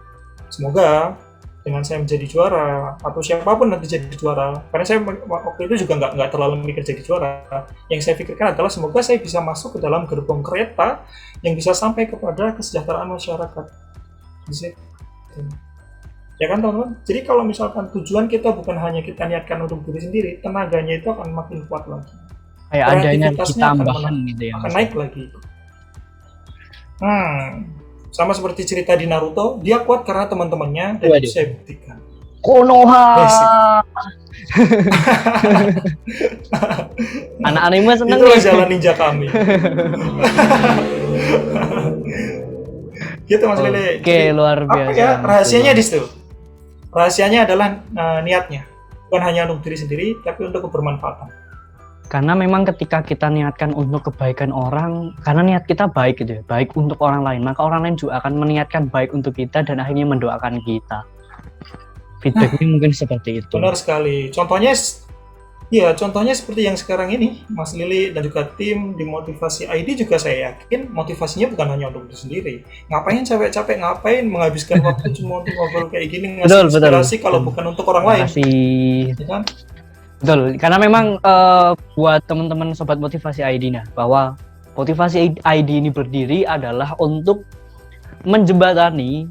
Semoga dengan saya menjadi juara, atau siapapun nanti jadi juara, karena saya waktu itu juga nggak terlalu mikir jadi juara. Yang saya pikirkan adalah semoga saya bisa masuk ke dalam gerbong kereta yang bisa sampai kepada kesejahteraan masyarakat. Ya kan teman-teman? Jadi kalau misalkan tujuan kita bukan hanya kita niatkan untuk diri sendiri, tenaganya itu akan makin kuat lagi. Kayak ada energi tambahan gitu ya. Akan naik lagi. Sama seperti cerita di Naruto, dia kuat karena teman-temannya, dan itu saya buktikan. Konoha! Anak anime seneng itulah jalan ninja kami. Gitu Mas Lele. Oke, luar biasa. Apa ya, rahasianya di situ? Rahasianya adalah niatnya. Bukan hanya untuk diri sendiri, tapi untuk kebermanfaatan. Karena memang ketika kita niatkan untuk kebaikan orang, karena niat kita baik gitu ya, baik untuk orang lain, maka orang lain juga akan meniatkan baik untuk kita dan akhirnya mendoakan kita. Feedbacknya mungkin seperti itu. Benar sekali. Contohnya seperti yang sekarang ini, Mas Lili dan juga tim di Motivasi ID juga saya yakin motivasinya bukan hanya untuk diri sendiri. Ngapain capek-capek, ngapain menghabiskan waktu cuma untuk ngobrol kayak gini, ngasih inspirasi kalau bukan untuk orang lain. Ya kan? Betul, karena memang buat teman-teman sobat Motivasi ID bahwa Motivasi ID ini berdiri adalah untuk menjembatani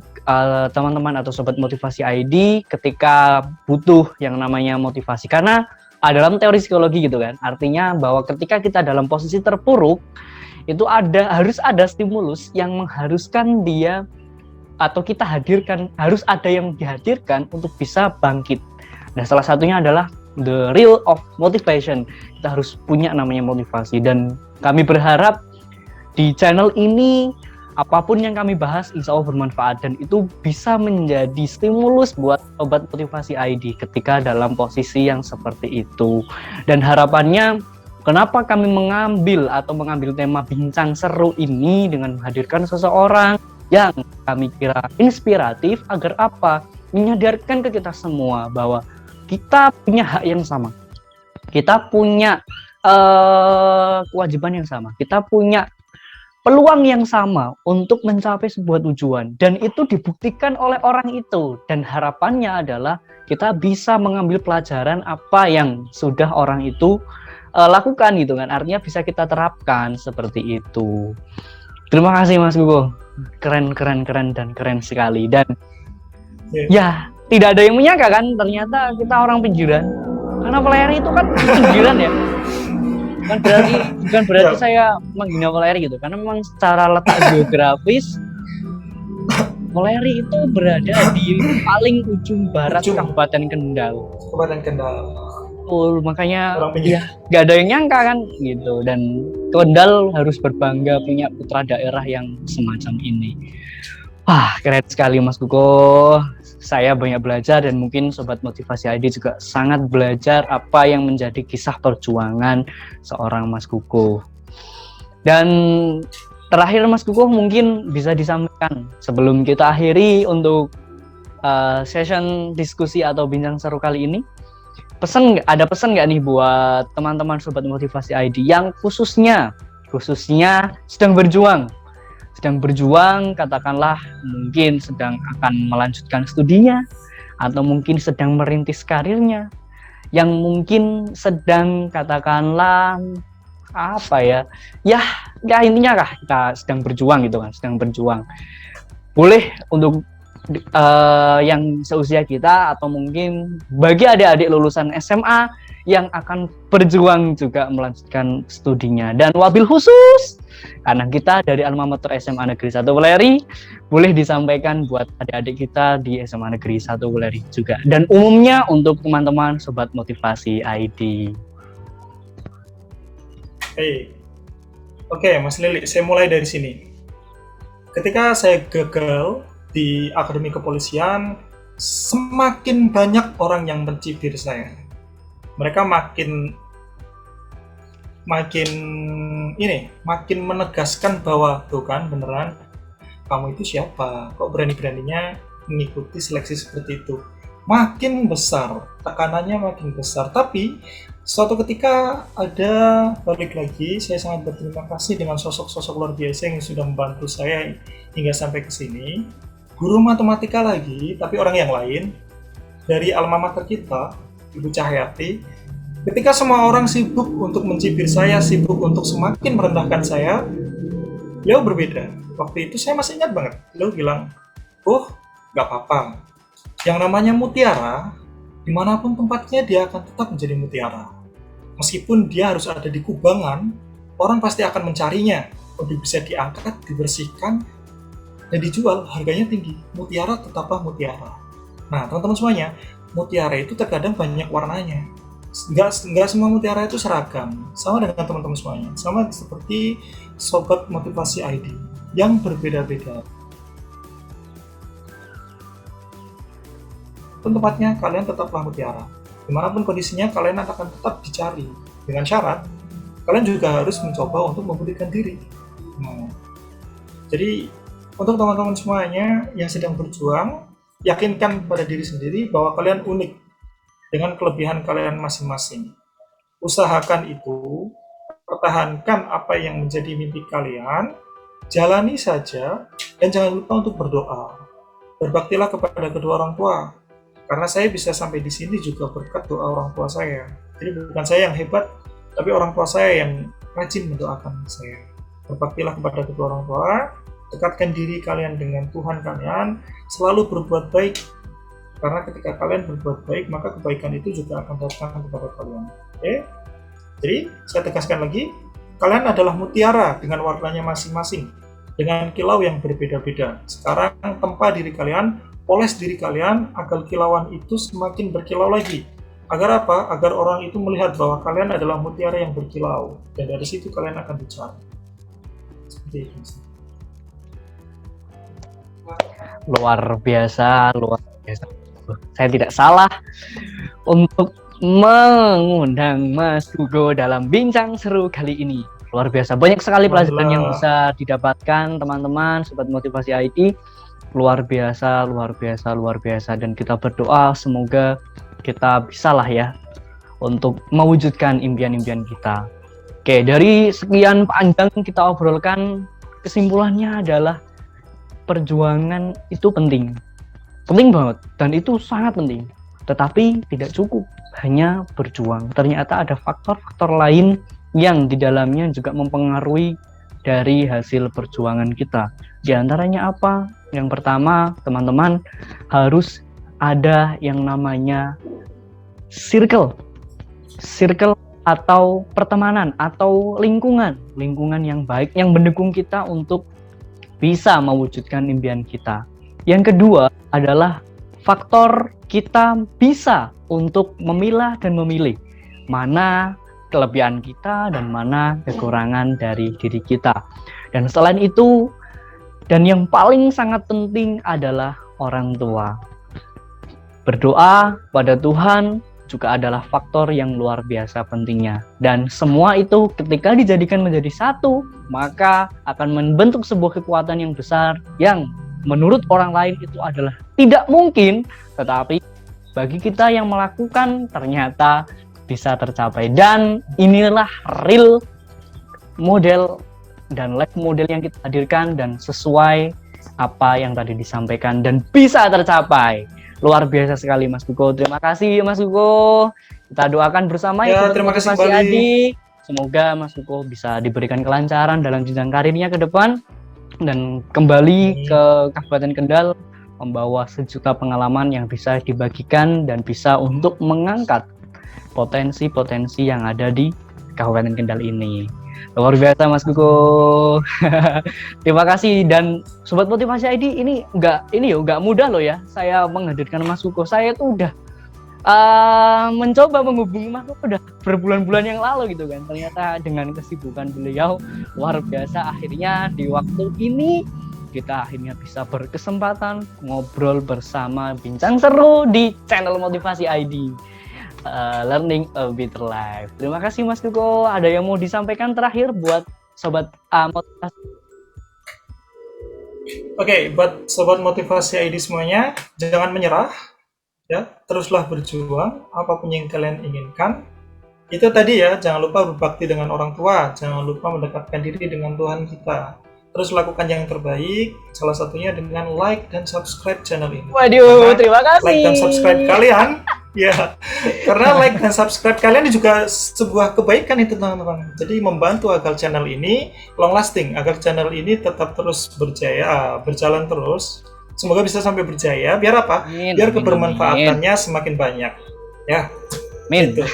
teman-teman atau sobat Motivasi ID ketika butuh yang namanya motivasi. Karena dalam teori psikologi gitu kan, artinya bahwa ketika kita dalam posisi terpuruk, itu harus ada stimulus yang mengharuskan dia atau kita hadirkan, harus ada yang dihadirkan untuk bisa bangkit. Nah, salah satunya adalah the real of motivation. Kita harus punya namanya motivasi, dan kami berharap di channel ini apapun yang kami bahas insya Allah bermanfaat dan itu bisa menjadi stimulus buat sobat Motivasi ID ketika dalam posisi yang seperti itu. Dan harapannya, kenapa kami mengambil tema bincang seru ini dengan menghadirkan seseorang yang kami kira inspiratif agar apa? Menyadarkan ke kita semua bahwa kita punya hak yang sama, kita punya kewajiban yang sama, kita punya peluang yang sama untuk mencapai sebuah tujuan, dan itu dibuktikan oleh orang itu. Dan harapannya adalah kita bisa mengambil pelajaran apa yang sudah orang itu lakukan gitu kan, artinya bisa kita terapkan seperti itu. Terima kasih Mas Gugo, keren dan keren sekali. Dan ya tidak ada yang menyangka kan ternyata kita orang pinggiran, karena Pelayar itu kan pinggiran ya. Bukan berarti saya menghina Pelayar gitu, karena memang secara letak geografis Poleri itu berada di paling ujung barat Ujung. Kabupaten Kendal. Kabupaten Kendal. Makanya Orang pinggir. ya nggak ada yang nyangka kan gitu, dan Kendal harus berbangga punya putra daerah yang semacam ini. Wah, keren sekali Mas Kuko. Saya banyak belajar dan mungkin Sobat Motivasi ID juga sangat belajar apa yang menjadi kisah perjuangan seorang Mas Kuko. Dan terakhir Mas Kuko mungkin bisa disampaikan sebelum kita akhiri untuk session diskusi atau bincang seru kali ini. Ada pesan nggak nih buat teman-teman Sobat Motivasi ID yang khususnya sedang berjuang, katakanlah mungkin sedang akan melanjutkan studinya atau mungkin sedang merintis karirnya, yang mungkin sedang katakanlah intinya kita sedang berjuang gitu kan, boleh untuk yang seusia kita atau mungkin bagi adik-adik lulusan SMA yang akan berjuang juga melanjutkan studinya. Dan wabil khusus karena kita dari Alma Mater SMA Negeri 1 Weleri, boleh disampaikan buat adik-adik kita di SMA Negeri 1 Weleri juga, dan umumnya untuk teman-teman Sobat Motivasi ID. Oke, Mas Lili, saya mulai dari sini. Ketika saya gagal di Akademi Kepolisian, semakin banyak orang yang mencibir saya. Mereka makin menegaskan bahwa tuh kan beneran kamu itu siapa? Kok berani-beraninya mengikuti seleksi seperti itu? Makin besar, tekanannya makin besar. Tapi suatu ketika balik lagi, saya sangat berterima kasih dengan sosok-sosok luar biasa yang sudah membantu saya hingga sampai ke sini. Guru matematika lagi, tapi orang yang lain, dari alma mater kita, Ibu Cahyati. Ketika semua orang sibuk untuk mencibir saya, sibuk untuk semakin merendahkan saya, beliau berbeda. Waktu itu saya masih ingat banget, beliau bilang, gak apa-apa. Yang namanya mutiara, dimanapun tempatnya dia akan tetap menjadi mutiara. Meskipun dia harus ada di kubangan, orang pasti akan mencarinya untuk bisa diangkat, dibersihkan, dan dijual. Harganya tinggi. Mutiara tetaplah mutiara. Nah, teman-teman semuanya, mutiara itu terkadang banyak warnanya. Nggak semua mutiara itu seragam. Sama dengan teman-teman semuanya. Sama seperti Sobat Motivasi ID yang berbeda-beda. Tempatnya kalian tetaplah mutiara. Dimanapun kondisinya, kalian akan tetap dicari. Dengan syarat, kalian juga harus mencoba untuk membuktikan diri. Jadi, untuk teman-teman semuanya yang sedang berjuang, yakinkan pada diri sendiri bahwa kalian unik dengan kelebihan kalian masing-masing. Usahakan itu, pertahankan apa yang menjadi mimpi kalian, jalani saja, dan jangan lupa untuk berdoa. Berbaktilah kepada kedua orang tua. Karena saya bisa sampai di sini juga berkat doa orang tua saya. Jadi bukan saya yang hebat, tapi orang tua saya yang rajin mendoakan saya. Berbaktilah kepada kedua orang tua, dekatkan diri kalian dengan Tuhan kalian, selalu berbuat baik. Karena ketika kalian berbuat baik, maka kebaikan itu juga akan datang kepada kalian. Oke? Jadi, saya tegaskan lagi, kalian adalah mutiara dengan warnanya masing-masing, dengan kilau yang berbeda-beda. Sekarang tempa diri kalian, poles diri kalian agar kilauan itu semakin berkilau lagi. Agar apa? Agar orang itu melihat bahwa kalian adalah mutiara yang berkilau, dan dari situ kalian akan dicari. Seperti itu. Luar biasa. Saya tidak salah untuk mengundang Mas Hugo dalam bincang seru kali ini. Luar biasa. Banyak sekali pelajaran yang bisa didapatkan teman-teman Sobat Motivasi ID. Luar biasa. Dan kita berdoa semoga kita bisalah ya untuk mewujudkan impian-impian kita. Oke, dari sekian panjang kita obrolkan, kesimpulannya adalah perjuangan itu penting banget, dan itu sangat penting. Tetapi tidak cukup hanya berjuang. Ternyata ada faktor-faktor lain yang di dalamnya juga mempengaruhi dari hasil perjuangan kita. Di antaranya apa? Yang pertama, teman-teman, harus ada yang namanya circle atau pertemanan atau lingkungan yang baik yang mendukung kita untuk bisa mewujudkan impian kita. Yang kedua adalah faktor kita bisa untuk memilah dan memilih mana kelebihan kita dan mana kekurangan dari diri kita. Dan selain itu, dan yang paling sangat penting adalah orang tua. Berdoa pada Tuhan juga adalah faktor yang luar biasa pentingnya. Dan semua itu ketika dijadikan menjadi satu, maka akan membentuk sebuah kekuatan yang besar yang menurut orang lain itu adalah tidak mungkin, tetapi bagi kita yang melakukan ternyata bisa tercapai. Dan inilah real model dan live model yang kita hadirkan dan sesuai apa yang tadi disampaikan dan bisa tercapai. Luar biasa sekali Mas Kuko. Terima kasih Mas Kuko. Kita doakan bersama Ya, terima kasih Motivasi kembali. Adi. Semoga Mas Kuko bisa diberikan kelancaran dalam jenjang karirnya ke depan dan kembali ke Kabupaten Kendal membawa sejuta pengalaman yang bisa dibagikan dan bisa untuk mengangkat potensi-potensi yang ada di Kabupaten Kendal ini. Luar biasa Mas Kuko. Terima kasih. Dan Sobat Motivasi ID ini nggak mudah loh ya. Saya menghadirkan Mas Kuko. Saya tuh udah mencoba menghubungi Mas Kuko udah berbulan-bulan yang lalu gitu kan. Ternyata dengan kesibukan beliau luar biasa, akhirnya di waktu ini kita akhirnya bisa berkesempatan ngobrol bersama, bincang seru di channel Motivasi ID. Learning a Better Life. Terima kasih Mas Kuko. Ada yang mau disampaikan terakhir buat Sobat Motivasi? Oke, buat Sobat Motivasi ID semuanya, jangan menyerah, ya, teruslah berjuang, apapun yang kalian inginkan. Itu tadi ya, jangan lupa berbakti dengan orang tua, jangan lupa mendekatkan diri dengan Tuhan kita. Terus lakukan yang terbaik, salah satunya dengan like dan subscribe channel ini. Waduh, terima kasih. Like dan subscribe kalian, ya, karena like dan subscribe kalian juga sebuah kebaikan itu teman-teman. Jadi membantu agar channel ini long lasting, agar channel ini tetap terus berjaya, berjalan terus. Semoga bisa sampai berjaya. Biar apa? Biar kebermanfaatannya semakin banyak. Ya. Amin. Gitu.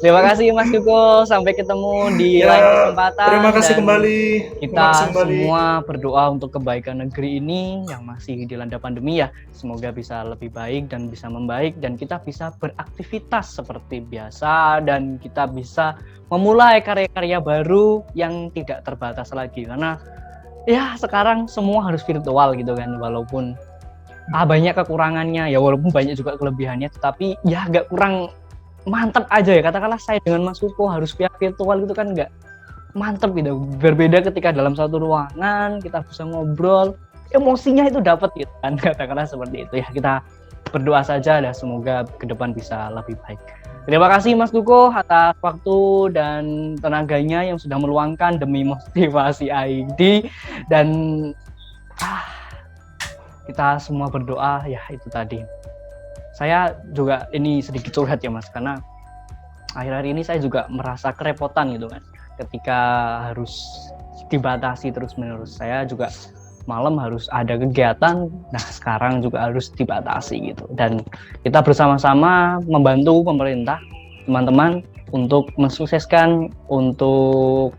Terima kasih Mas Kuko. Sampai ketemu di lain kesempatan. Terima kasih kembali. Kita semua berdoa untuk kebaikan negeri ini yang masih dilanda pandemi ya. Semoga bisa lebih baik dan bisa membaik dan kita bisa beraktivitas seperti biasa dan kita bisa memulai karya-karya baru yang tidak terbatas lagi. Karena ya sekarang semua harus virtual gitu kan, walaupun banyak kekurangannya ya, walaupun banyak juga kelebihannya, tetapi ya agak kurang mantap aja ya. Katakanlah saya dengan Mas Kuko harus via virtual gitu kan nggak mantap gitu. Berbeda ketika dalam satu ruangan kita bisa ngobrol, emosinya itu dapat gitu kan. Katakanlah seperti itu ya. Kita berdoa saja dan semoga ke depan bisa lebih baik. Terima kasih Mas Kuko atas waktu dan tenaganya yang sudah meluangkan demi Motivasi ID. Dan kita semua berdoa ya itu tadi. Saya juga ini sedikit curhat ya Mas, karena akhir-akhir ini saya juga merasa kerepotan gitu kan. Ketika harus dibatasi terus-menerus. Saya juga malam harus ada kegiatan, nah sekarang juga harus dibatasi gitu. Dan kita bersama-sama membantu pemerintah, teman-teman, untuk mensukseskan untuk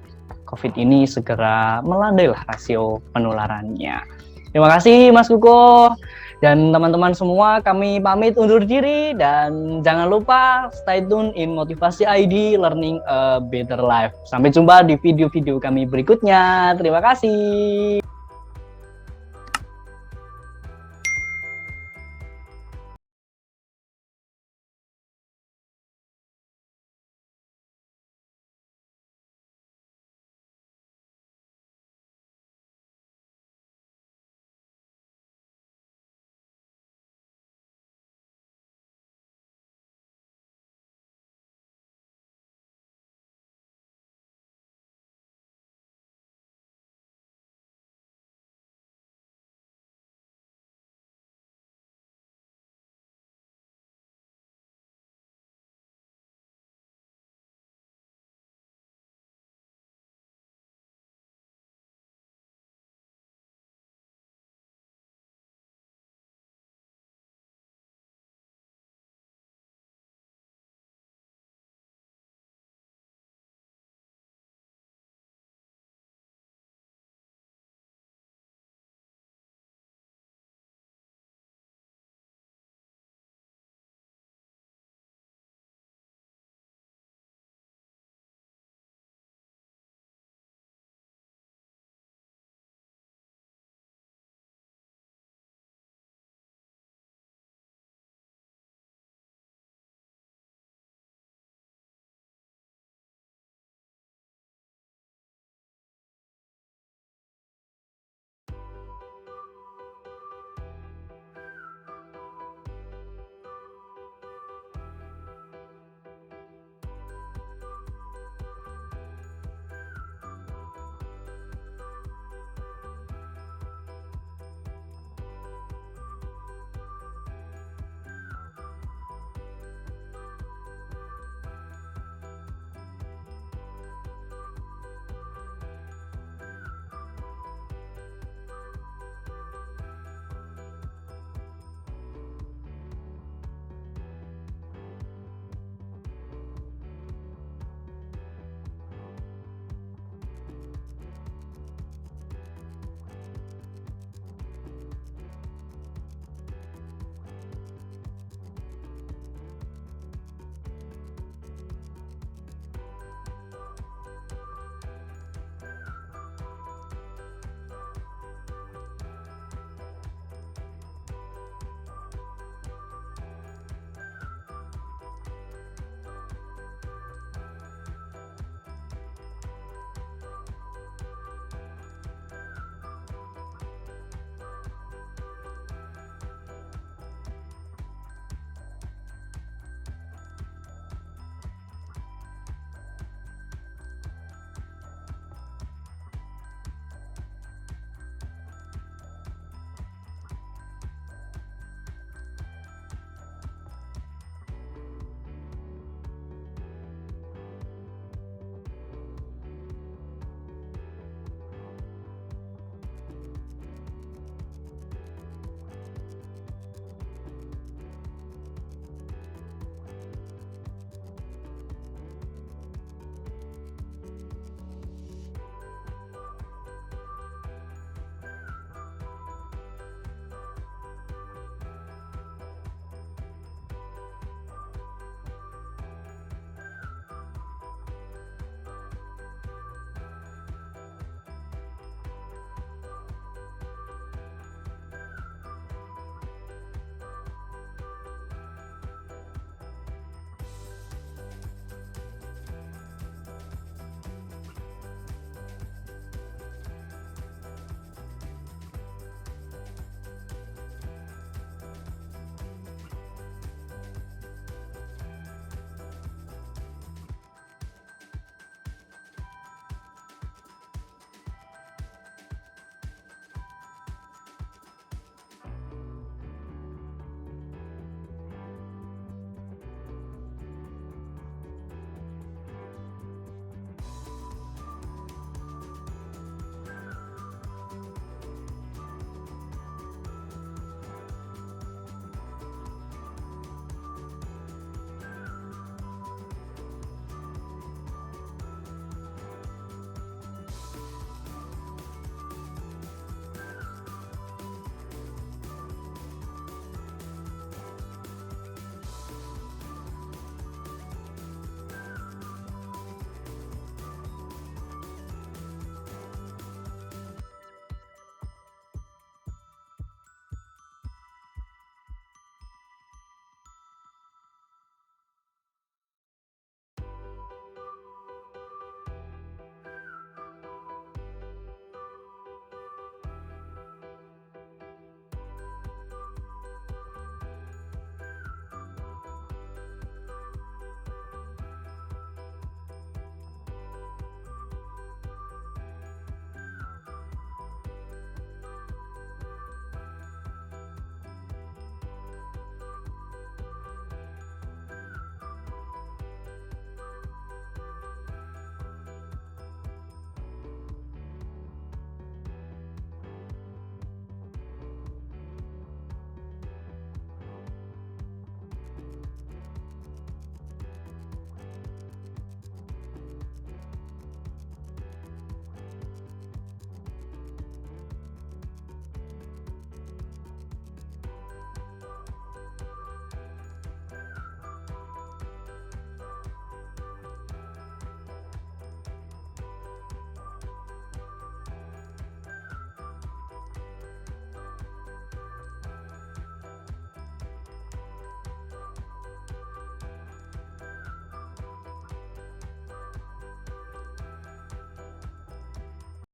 COVID ini segera melandailah rasio penularannya. Terima kasih Mas Kuko dan teman-teman semua, kami pamit undur diri dan jangan lupa stay tune in Motivasi ID Learning a Better Life. Sampai jumpa di video-video kami berikutnya. Terima kasih.